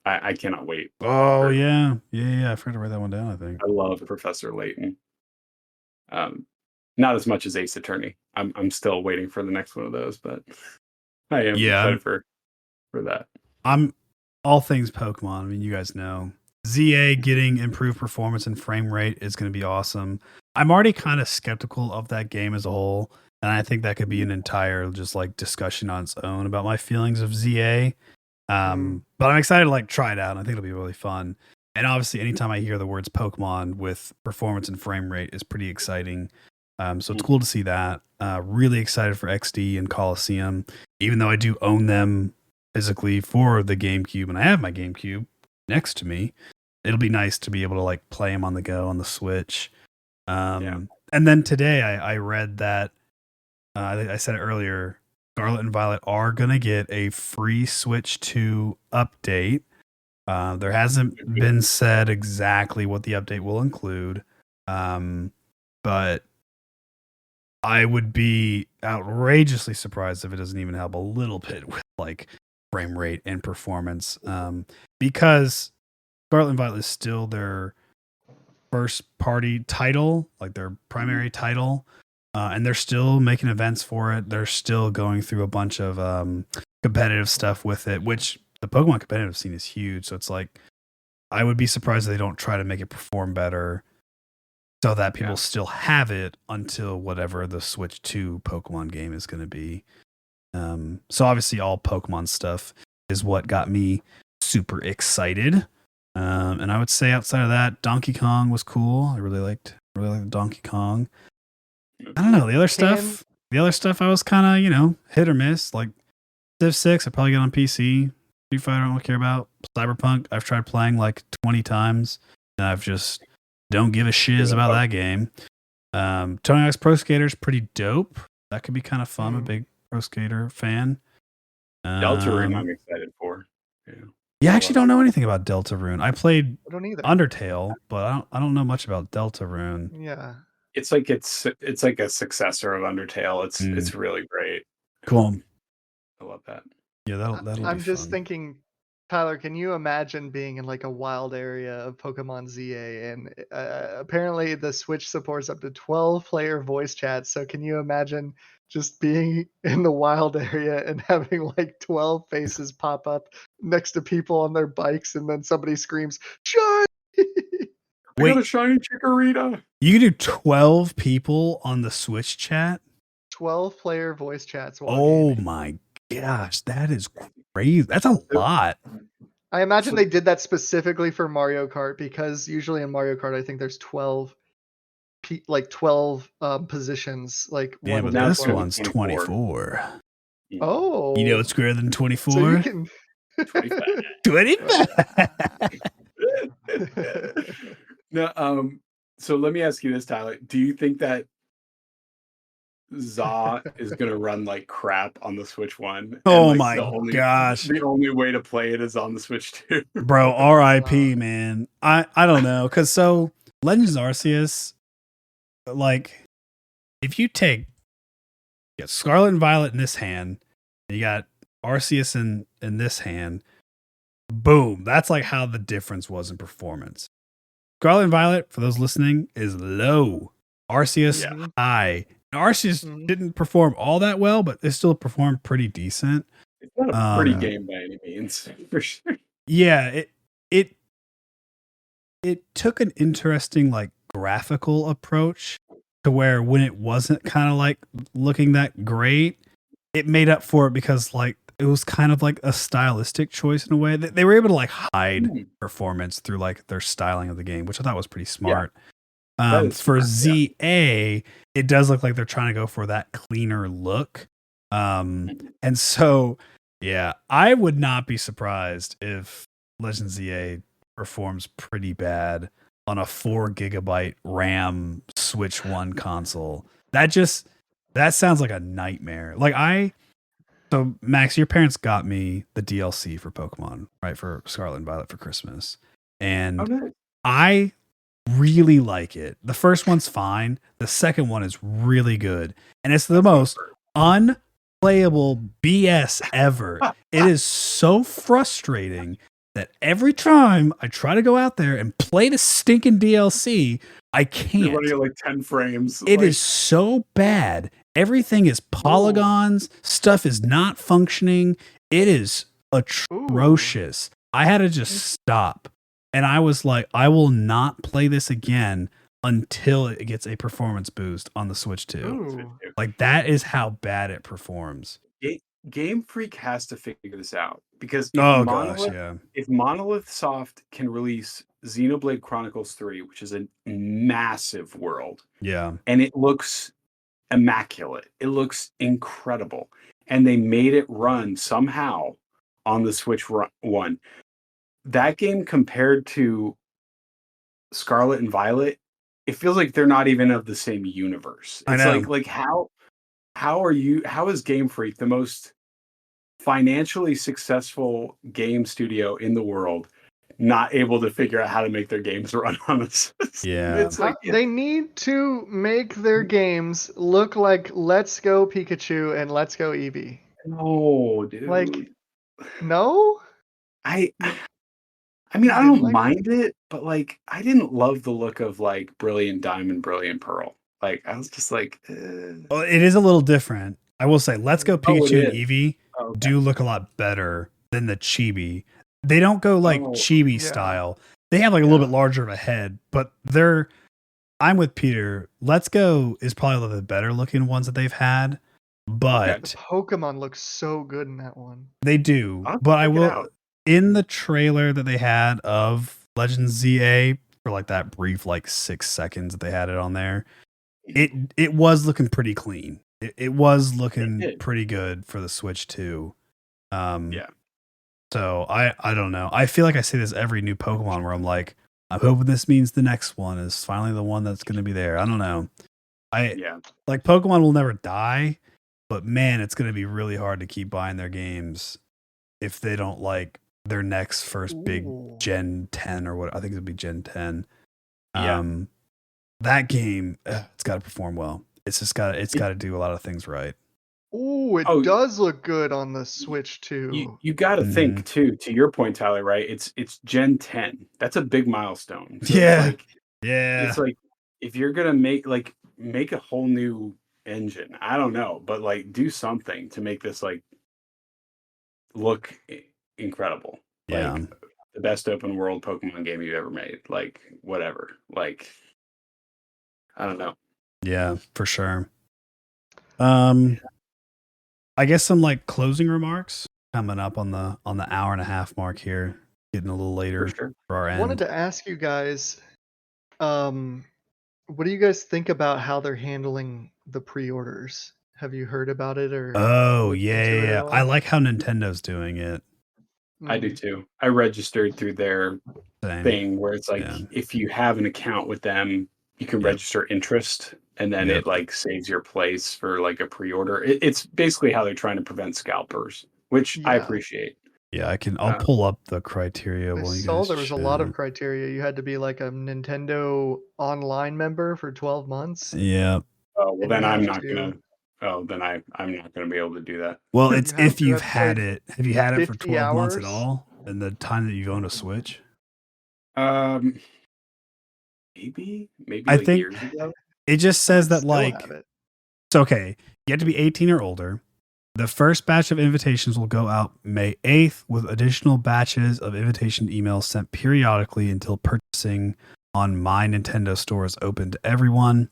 I cannot wait. Oh yeah. I forgot to write that one down, I think. I love Professor Layton. Not as much as Ace Attorney. I'm still waiting for the next one of those, but I am excited for that. I'm all things Pokemon. I mean, you guys know. ZA getting improved performance and frame rate is going to be awesome. I'm already kind of skeptical of that game as a whole, and I think that could be an entire just like discussion on its own about my feelings of ZA. But I'm excited to like try it out. And I think it'll be really fun. And obviously, anytime I hear the words Pokemon with performance and frame rate is pretty exciting. So it's cool to see that. Really excited for XD and Coliseum, even though I do own them physically for the GameCube, and I have my GameCube next to me. It'll be nice to be able to like play them on the go on the Switch. And then today I read that I said it earlier, Scarlet and Violet are gonna get a free Switch 2 update. There hasn't been said exactly what the update will include, but I would be outrageously surprised if it doesn't even help a little bit with like frame rate and performance, because Scarlet and Violet is still their first party title, like their primary title, and they're still making events for it. They're still going through a bunch of competitive stuff with it, which the Pokemon competitive scene is huge. So it's like, I would be surprised if they don't try to make it perform better so that people still have it until whatever the Switch 2 Pokemon game is going to be. So obviously all Pokemon stuff is what got me super excited. And I would say outside of that, Donkey Kong was cool. I really liked Donkey Kong. I don't know, the other stuff I was kind of, hit or miss. Like Civ 6, I probably get on PC. Street Fighter I don't care about. Cyberpunk, I've tried playing like 20 times and I've just don't give a shiz about that game. Tony Hawk's Pro Skater's pretty dope. That could be kind of fun. I'm a big Pro Skater fan. Deltarune I'm excited for. Yeah, I actually don't know anything about Deltarune. I played Undertale, but I don't know much about Deltarune. Yeah. It's like a successor of Undertale. It's really great. Cool. I love that. Yeah, that'll I'm be just fun. thinking, Tyler, can you imagine being in like a wild area of Pokemon ZA? And apparently the Switch supports up to 12 player voice chats. So can you imagine just being in the wild area and having like 12 faces pop up next to people on their bikes, and then somebody screams, "Shiny!" I got a shiny Chikorita. You can do 12 people on the Switch chat? 12 player voice chats. Oh my gosh, that is crazy. That's a lot. I imagine they did that specifically for Mario Kart, because usually in Mario Kart I think there's 12 positions. Like yeah, but this one's 24. Oh, you know what's greater than 24? So you can 25. No, so let me ask you this, Tyler. Do you think that ZA is gonna run like crap on the Switch 1. And Oh like my gosh. the only way to play it is on the Switch 2. Bro, RIP, man. I don't know. Cause so Legends Arceus, like, if you take Scarlet and Violet in this hand, and you got Arceus in this hand, boom. That's like how the difference was in performance. Scarlet and Violet, for those listening, is low. Arceus high. And Arceus didn't perform all that well, but it still performed pretty decent. It's not a pretty game by any means, for sure. Yeah, it took an interesting like graphical approach to where when it wasn't kind of like looking that great, it made up for it because like it was kind of like a stylistic choice in a way that they were able to like hide performance through like their styling of the game, which I thought was pretty smart. For ZA, it does look like they're trying to go for that cleaner look. And so, yeah, I would not be surprised if Legend ZA performs pretty bad on a 4 gigabyte RAM Switch 1 console. That sounds like a nightmare. So Max, your parents got me the DLC for Pokemon, right? For Scarlet and Violet for Christmas. And I really like it. The first one's fine. The second one is really good. And it's the most unplayable BS ever. It is so frustrating that every time I try to go out there and play the stinking DLC, I can't. You're running at like 10 frames. It is so bad. Everything is polygons. Stuff is not functioning. It is atrocious. I had to just stop. And I was like, I will not play this again until it gets a performance boost on the Switch 2. Like, that is how bad it performs. Game Freak has to figure this out because if Monolith Soft can release Xenoblade Chronicles 3, which is a massive world, and it looks immaculate, it looks incredible, and they made it run somehow on the Switch 1. That game compared to Scarlet and Violet, it feels like they're not even of the same universe. It's like how is Game Freak, the most financially successful game studio in the world, not able to figure out how to make their games run on this? It's like, they need to make their games look like Let's Go Pikachu and Let's Go Eevee. No, dude. Like, no? I mean, I don't mind it, but like, I didn't love the look of like Brilliant Diamond, Brilliant Pearl. Like, I was just like, Well, it is a little different. I will say, Let's Go Pikachu and Eevee do look a lot better than the Chibi. They don't go like Chibi style. They have like a little bit larger of a head, but I'm with Peter. Let's Go is probably one of the better looking ones that they've had, but the Pokemon looks so good in that one. They do, but I will. In the trailer that they had of Legends ZA for like that brief like 6 seconds that they had it on there, it was looking pretty clean. It was looking pretty good for the Switch 2. So I don't know. I feel like I say this every new Pokemon where I'm like, I'm hoping this means the next one is finally the one that's going to be there. I don't know. Like Pokemon will never die, but man, it's going to be really hard to keep buying their games if they don't like their next first big Gen 10 or what I think it'll be Gen 10. That game, it's got to perform well. It's got to do a lot of things right. Ooh, it does look good on the Switch too. You got to think too. To your point, Tyler, right? It's Gen 10. That's a big milestone. So it's like if you're gonna make a whole new engine, I don't know, but like do something to make this like look incredible. Like the best open world Pokemon game you've ever made. Like whatever. Like I don't know. Yeah, for sure. I guess some like closing remarks coming up on the hour and a half mark here, getting a little later for our end. I wanted to ask you guys, what do you guys think about how they're handling the pre-orders? Have you heard about it or? Yeah. I like how Nintendo's doing it. I do too. I registered through their thing where it's like if you have an account with them, you can register interest and then it like saves your place for like a pre-order. It's basically how they're trying to prevent scalpers, which I appreciate. Yeah, I'll pull up the criteria I while you saw guys there was a lot of chat. criteria. You had to be like a Nintendo Online member for 12 months. Yeah. Oh, well, And then you I'm have not to. gonna. Oh, then I'm not gonna be able to do that. Well, it's You have if to you've have had played it. Have you had it for 50 12 months at hours. all in the time that you've owned a Switch? Maybe I like think years ago. it just You says could that still like have it. it's okay. You have to be 18 or older. The first batch of invitations will go out May 8th, with additional batches of invitation emails sent periodically until purchasing on My Nintendo Store is open to everyone.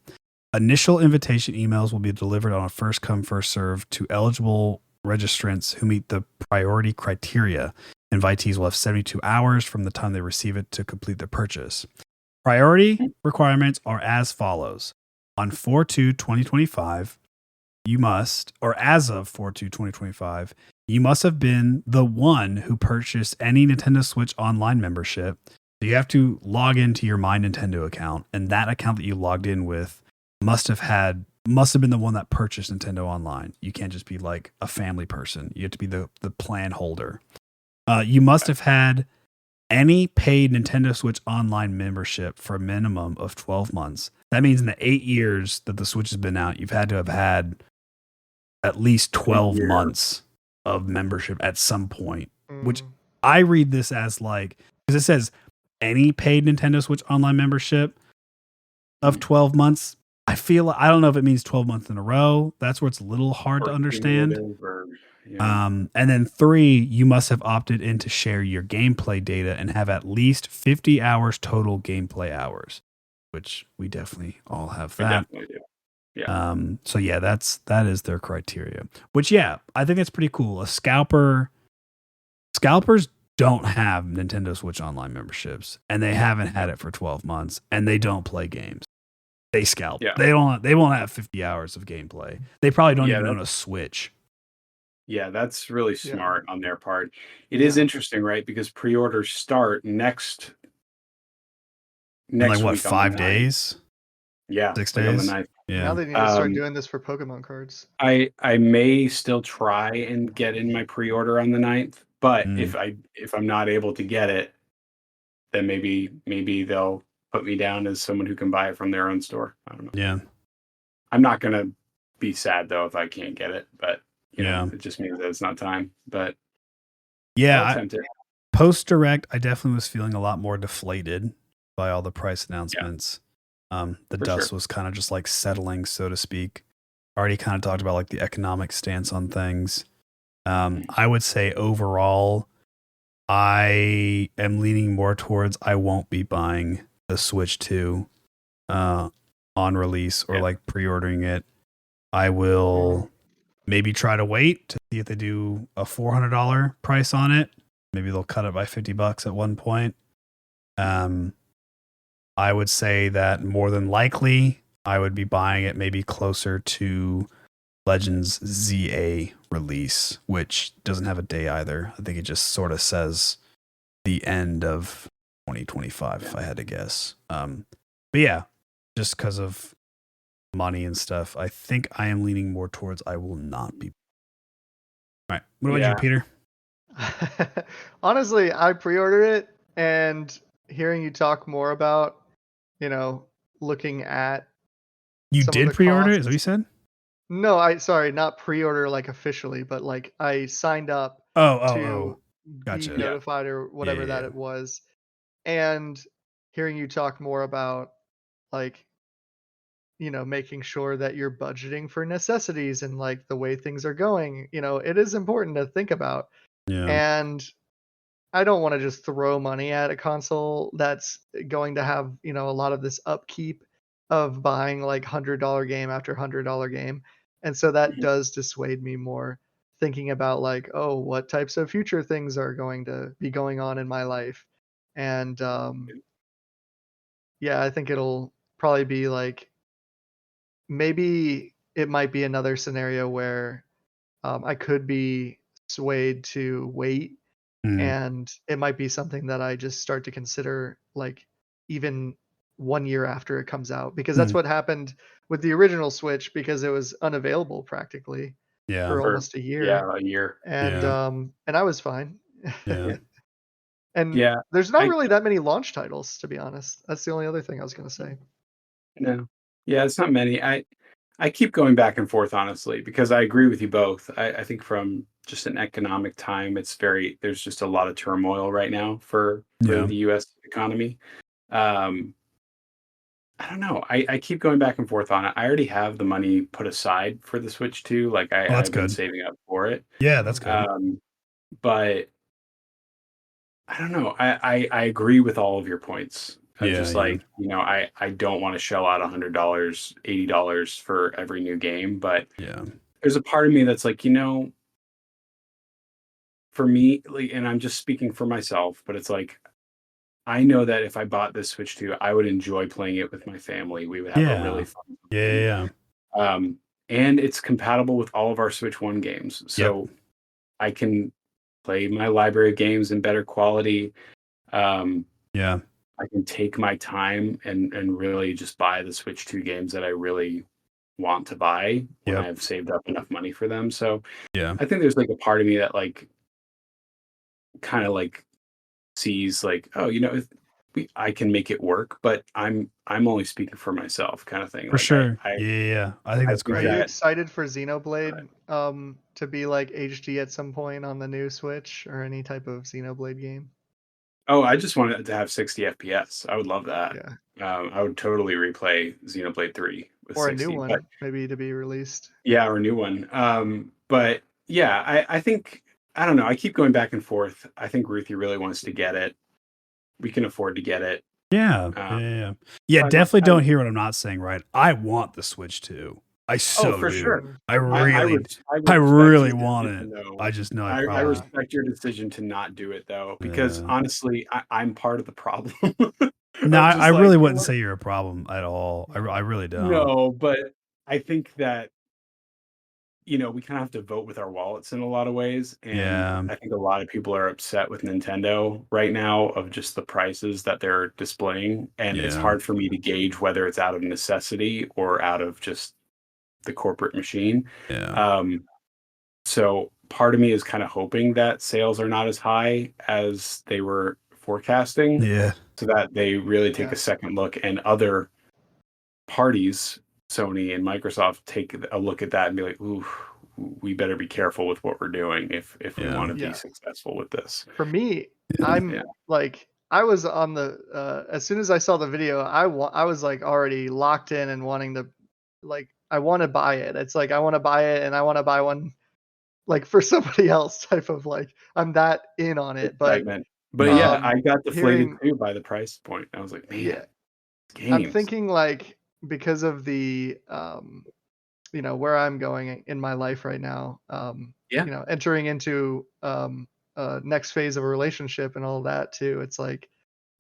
Initial invitation emails will be delivered on a first come, first serve to eligible registrants who meet the priority criteria. Invitees will have 72 hours from the time they receive it to complete the purchase. Priority requirements are as follows. On 4/2/2025, you must, or as of 4/2/2025, you must have been the one who purchased any Nintendo Switch Online membership. So you have to log into your My Nintendo account, and that account that you logged in with must have been the one that purchased Nintendo Online. You can't just be like a family person. You have to be the plan holder. You must have had any paid Nintendo Switch Online membership for a minimum of 12 months. That means in the 8 years that the Switch has been out, you've had to have had at least 12 months of membership at some point, which I read this as like, because it says any paid Nintendo Switch Online membership of 12 months. I don't know if it means 12 months in a row. That's where it's a little hard to understand. And then 3, you must have opted in to share your gameplay data and have at least 50 hours total gameplay hours, which we definitely all have that. We definitely do. Yeah. So yeah, that is their criteria. Which I think that's pretty cool. Scalpers don't have Nintendo Switch Online memberships, and they haven't had it for 12 months, and they don't play games. They scalp. Yeah. They won't have 50 hours of gameplay. They probably don't even own a Switch. Yeah, that's really smart on their part. It is interesting, right? Because pre-orders start next like what, week 5 days? Yeah, 6 like days. On the 9th. Yeah. Now they need to start doing this for Pokemon cards. I may still try and get in my pre-order on the 9th, but if I'm not able to get it, then maybe they'll put me down as someone who can buy it from their own store. I don't know. Yeah. I'm not gonna be sad though if I can't get it, but you know, it just means that it's not time. But post direct, I definitely was feeling a lot more deflated by all the price announcements. The dust was kind of just like settling, so to speak. Already kind of talked about like the economic stance on things. I would say overall, I am leaning more towards I won't be buying the Switch 2 on release or like pre-ordering it. I will maybe try to wait to see if they do a $400 price on it. Maybe they'll cut it by $50 at one point. I would say that more than likely I would be buying it maybe closer to Legends ZA release, which doesn't have a day either. I think it just sort of says the end of 2025, if I had to guess. But yeah, just because of money and stuff, I think I am leaning more towards I will not be. All right. What about you, Peter? Honestly, I pre-order it, and hearing you talk more about, looking at you did pre-order it, is what you said? No, sorry, not pre-order like officially, but like I signed up to gotcha. be notified or whatever that it was. And hearing you talk more about like, making sure that you're budgeting for necessities and like the way things are going, it is important to think about. Yeah. And I don't want to just throw money at a console that's going to have, a lot of this upkeep of buying like $100 game after $100 game. And so that does dissuade me more, thinking about like, oh, what types of future things are going to be going on in my life. And I think it'll probably be like, maybe it might be another scenario where I could be swayed to wait, and it might be something that I just start to consider, like even 1 year after it comes out, because that's what happened with the original Switch, because it was unavailable practically for almost a year. a year. And I was fine. Yeah. And Yeah, there's not really that many launch titles, to be honest. That's the only other thing I was gonna say. no, yeah, it's not many. I keep going back and forth, honestly, because I agree with you both. I think from just an economic time, there's just a lot of turmoil right now for the U.S. economy. I don't know. I keep going back and forth on it. I already have the money put aside for the Switch 2. Like that's I've been good. saving up for it. Yeah, that's good. But I don't know. I agree with all of your points. Just like, I don't want to shell out $100, $80 for every new game. But there's a part of me that's like, for me, like, and I'm just speaking for myself, but it's like, I know that if I bought this Switch 2, I would enjoy playing it with my family. We would have a really fun time. And it's compatible with all of our Switch 1 games. So I can play my library of games in better quality. I can take my time and really just buy the Switch 2 games that I really want to buy when I've saved up enough money for them. So I think there's like a part of me that like kind of like sees like, oh, I can make it work, but I'm only speaking for myself, kind of thing. For Like sure. I I think that's great. Are you excited for Xenoblade to be like HD at some point on the new Switch, or any type of Xenoblade game? Oh, I just want it to have 60 FPS. I would love that. Yeah. I would totally replay Xenoblade 3 with Or 60. a new one, But maybe, to be released. yeah, or a new one. But yeah, I think, I don't know. I keep going back and forth. I think Ruthie really wants to get it. We can afford to get it. Yeah, definitely don't hear what I'm not saying, right? I want the Switch 2. I do. Sure. I really want it. I just know I I probably respect your decision to not do it, though, because honestly, I'm part of the problem. No, I really wouldn't say you're a problem at all. I really don't. No, but I think that we kind of have to vote with our wallets in a lot of ways. And I think a lot of people are upset with Nintendo right now of just the prices that they're displaying. And it's hard for me to gauge whether it's out of necessity or out of just the corporate machine. So part of me is kind of hoping that sales are not as high as they were forecasting. So that they really take a second look, and other parties, Sony and Microsoft, take a look at that and be like, ooh, we better be careful with what we're doing if we want to be successful with this. For me, I'm like, I was on the as soon as I saw the video, I was like already locked in and wanting to, like, I want to buy it. It's like I want to buy it, and I want to buy one like for somebody else, type of like, I'm that in on it. But yeah, I got deflated too by the price point. I was like, man, I'm thinking like, because of the where I'm going in my life right now, entering into next phase of a relationship and all that too. It's like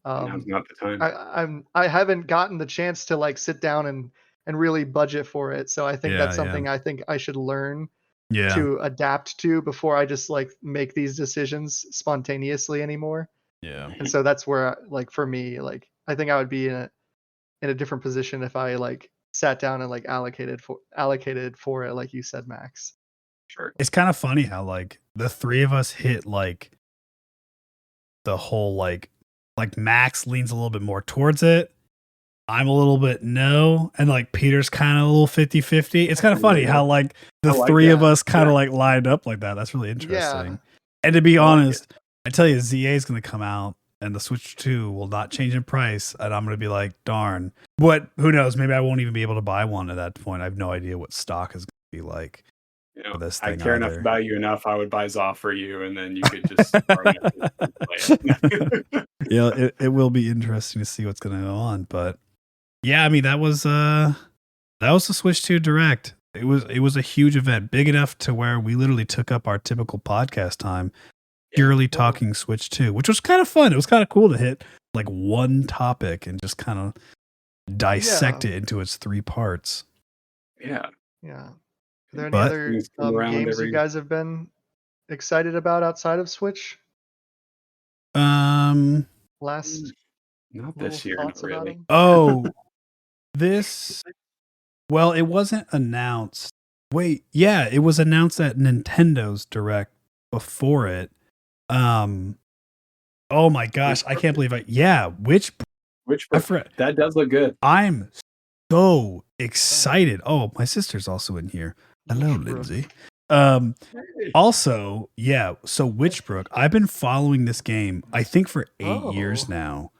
now's not the time. I haven't gotten the chance to like sit down and really budget for it. So I think that's something I think I should learn to adapt to before I just like make these decisions spontaneously anymore. And so that's where, like, for me, like, I think I would be in a different position if I like sat down and like allocated for it, like you said, Max. Sure. It's kind of funny how like the three of us hit like the whole like Max leans a little bit more towards it. I'm a little bit no, and like Peter's kind of a little 50-50. It's kind of funny how like the three of us kind of like lined up like that. That's really interesting. And to be honest, I tell you, ZA is going to come out and the Switch 2 will not change in price, and I'm going to be like, darn. But who knows? Maybe I won't even be able to buy one at that point. I have no idea what stock is going to be like. For this thing I care enough about you enough. I would buy Zoff for you, and then you could just play it. It will be interesting to see what's going to go on. But yeah, I mean, that was the Switch 2 Direct. It was a huge event, big enough to where we literally took up our typical podcast time purely talking Switch 2, which was kind of fun. It was kind of cool to hit like one topic and just kind of dissect it into its three parts. Yeah. Are there any other games you guys have been excited about outside of Switch? Last Not Little this year, not thoughts about really. him? Oh, this. Well, it wasn't announced. Wait, yeah, it was announced at Nintendo's Direct before it. Oh my gosh, I can't believe which I forgot. That does look good. I'm so excited. Oh, my sister's also in here. Hello, Witchbrook. Lindsay. Also, yeah, so Witchbrook, I've been following this game, I think for 8 years now.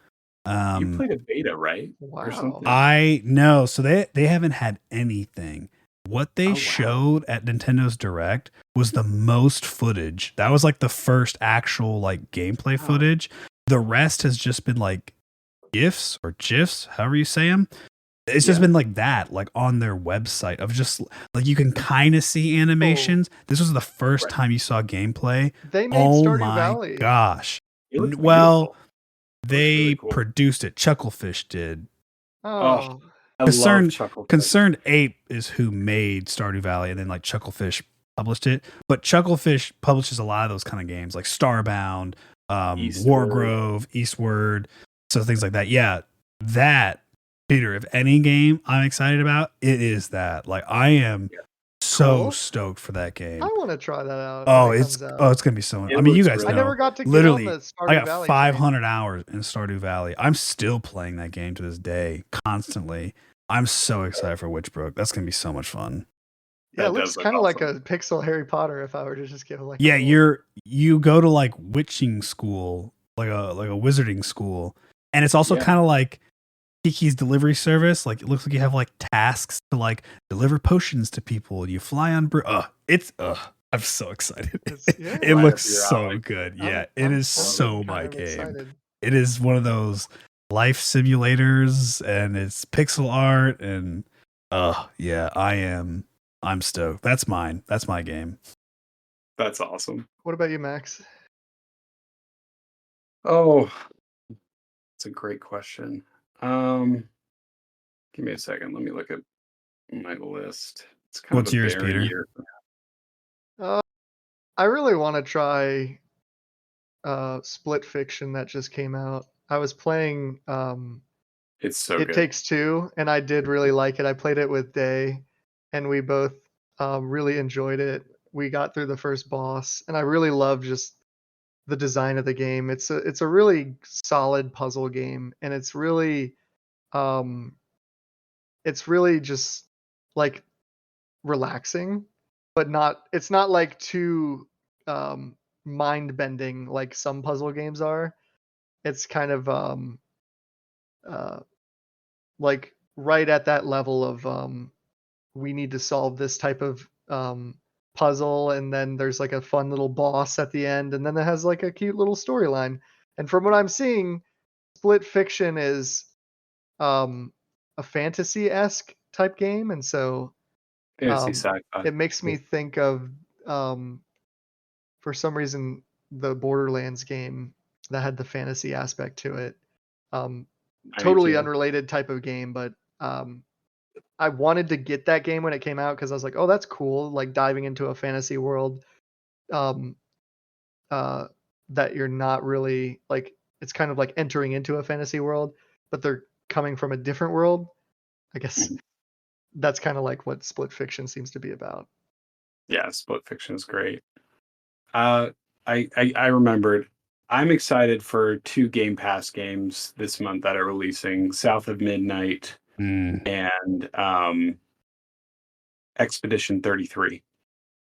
You played a beta, right? Wow. Or something? I know. So they haven't had anything. What they showed at Nintendo's Direct was the most footage. That was like the first actual like gameplay footage. The rest has just been like GIFs or GIFs, however you say them. It's just been like that, like on their website of just like you can kind of see animations. This was the first time you saw gameplay. They made Stardew Valley. Gosh. Well, they really cool. produced it. Chucklefish did. Oh, I love Chucklefish. Concerned Ape is who made Stardew Valley, and then like Chucklefish published it. But Chucklefish publishes a lot of those kind of games, like Starbound, Wargrove, Eastward, so things like that. Yeah, that Peter. If any game I'm excited about, it is that. Like I am so stoked for that game. I want to try that out. Oh, it's gonna be so. I mean, you guys know. I never got to literally. Get on the Stardew I got Valley 500 hours in Stardew Valley. I'm still playing that game to this day, constantly. I'm so excited for Witchbrook. That's gonna be so much fun. Yeah, it looks kind of like a pixel Harry Potter. If I were to just give like you go to like witching school, like a wizarding school, and it's also kind of like Kiki's delivery service. Like it looks like you have like tasks to like deliver potions to people, and you fly on. I'm so excited. It looks so good. It is so my game. Excited. It is one of those life simulators, and it's pixel art, and I'm stoked. That's mine. That's my game. That's awesome. What about you, Max? Oh, that's a great question. Give me a second. Let me look at my list. It's kind What's of a yours, Peter? Year. I really want to try Split Fiction that just came out. I was playing it's so It good. Takes Two, and I did really like it. I played it with Day, and we both really enjoyed it. We got through the first boss, and I really love just the design of the game. It's a really solid puzzle game, and it's really just like relaxing, but it's not like too mind bending like some puzzle games are. It's kind of like right at that level of we need to solve this type of puzzle, and then there's like a fun little boss at the end, and then it has like a cute little storyline. And from what I'm seeing, Split Fiction is a fantasy-esque type game, and so sci-fi. It makes me think of for some reason the Borderlands game that had the fantasy aspect to it. Totally unrelated type of game, but I wanted to get that game when it came out because I was like, oh, that's cool, like diving into a fantasy world that you're not really like, it's kind of like entering into a fantasy world, but they're coming from a different world. I guess that's kind of like what Split Fiction seems to be about. Yeah, Split Fiction is great. I remembered. I'm excited for 2 Game Pass games this month that are releasing: South of Midnight and Expedition 33.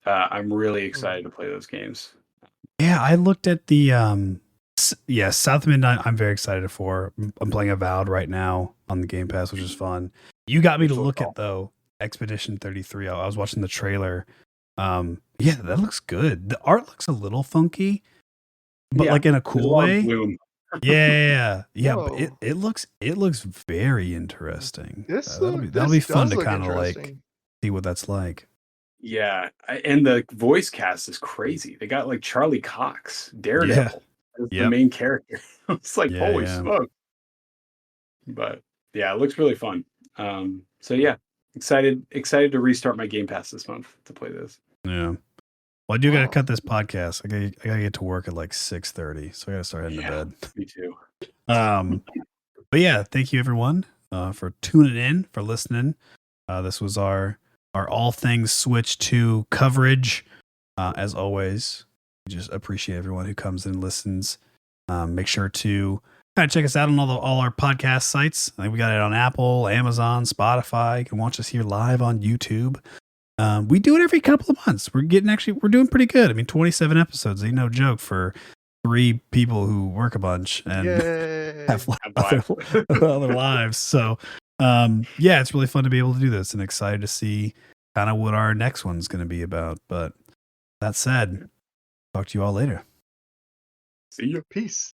I'm really excited to play those games. Yeah, I looked at the South of Midnight. I'm very excited for. I'm playing Avowed right now on the Game Pass, which is fun. You got me to look at though Expedition 33. I was watching the trailer. That looks good. The art looks a little funky, but like in a cool way. Yeah. But it looks very interesting. That'll be fun to kind of like see what that's like. Yeah, and the voice cast is crazy. They got like Charlie Cox, Daredevil, as the main character. It's like holy smoke. But yeah, it looks really fun. So yeah, excited to restart my Game Pass this month to play this. Yeah. Well, I do gotta cut this podcast. I gotta get to work at like 6:30, so I gotta start heading to bed. Me too. But yeah, thank you everyone for tuning in, for listening. This was our all things Switch 2 coverage. As always, we just appreciate everyone who comes and listens. Make sure to kind of check us out on all our podcast sites. I think we got it on Apple, Amazon, Spotify. You can watch us here live on YouTube. We do it every couple of months. We're doing pretty good. I mean, 27 episodes, ain't no joke for 3 people who work a bunch and have other lives. So, yeah, it's really fun to be able to do this and excited to see kind of what our next one's going to be about. But that said, talk to you all later. See you. Peace.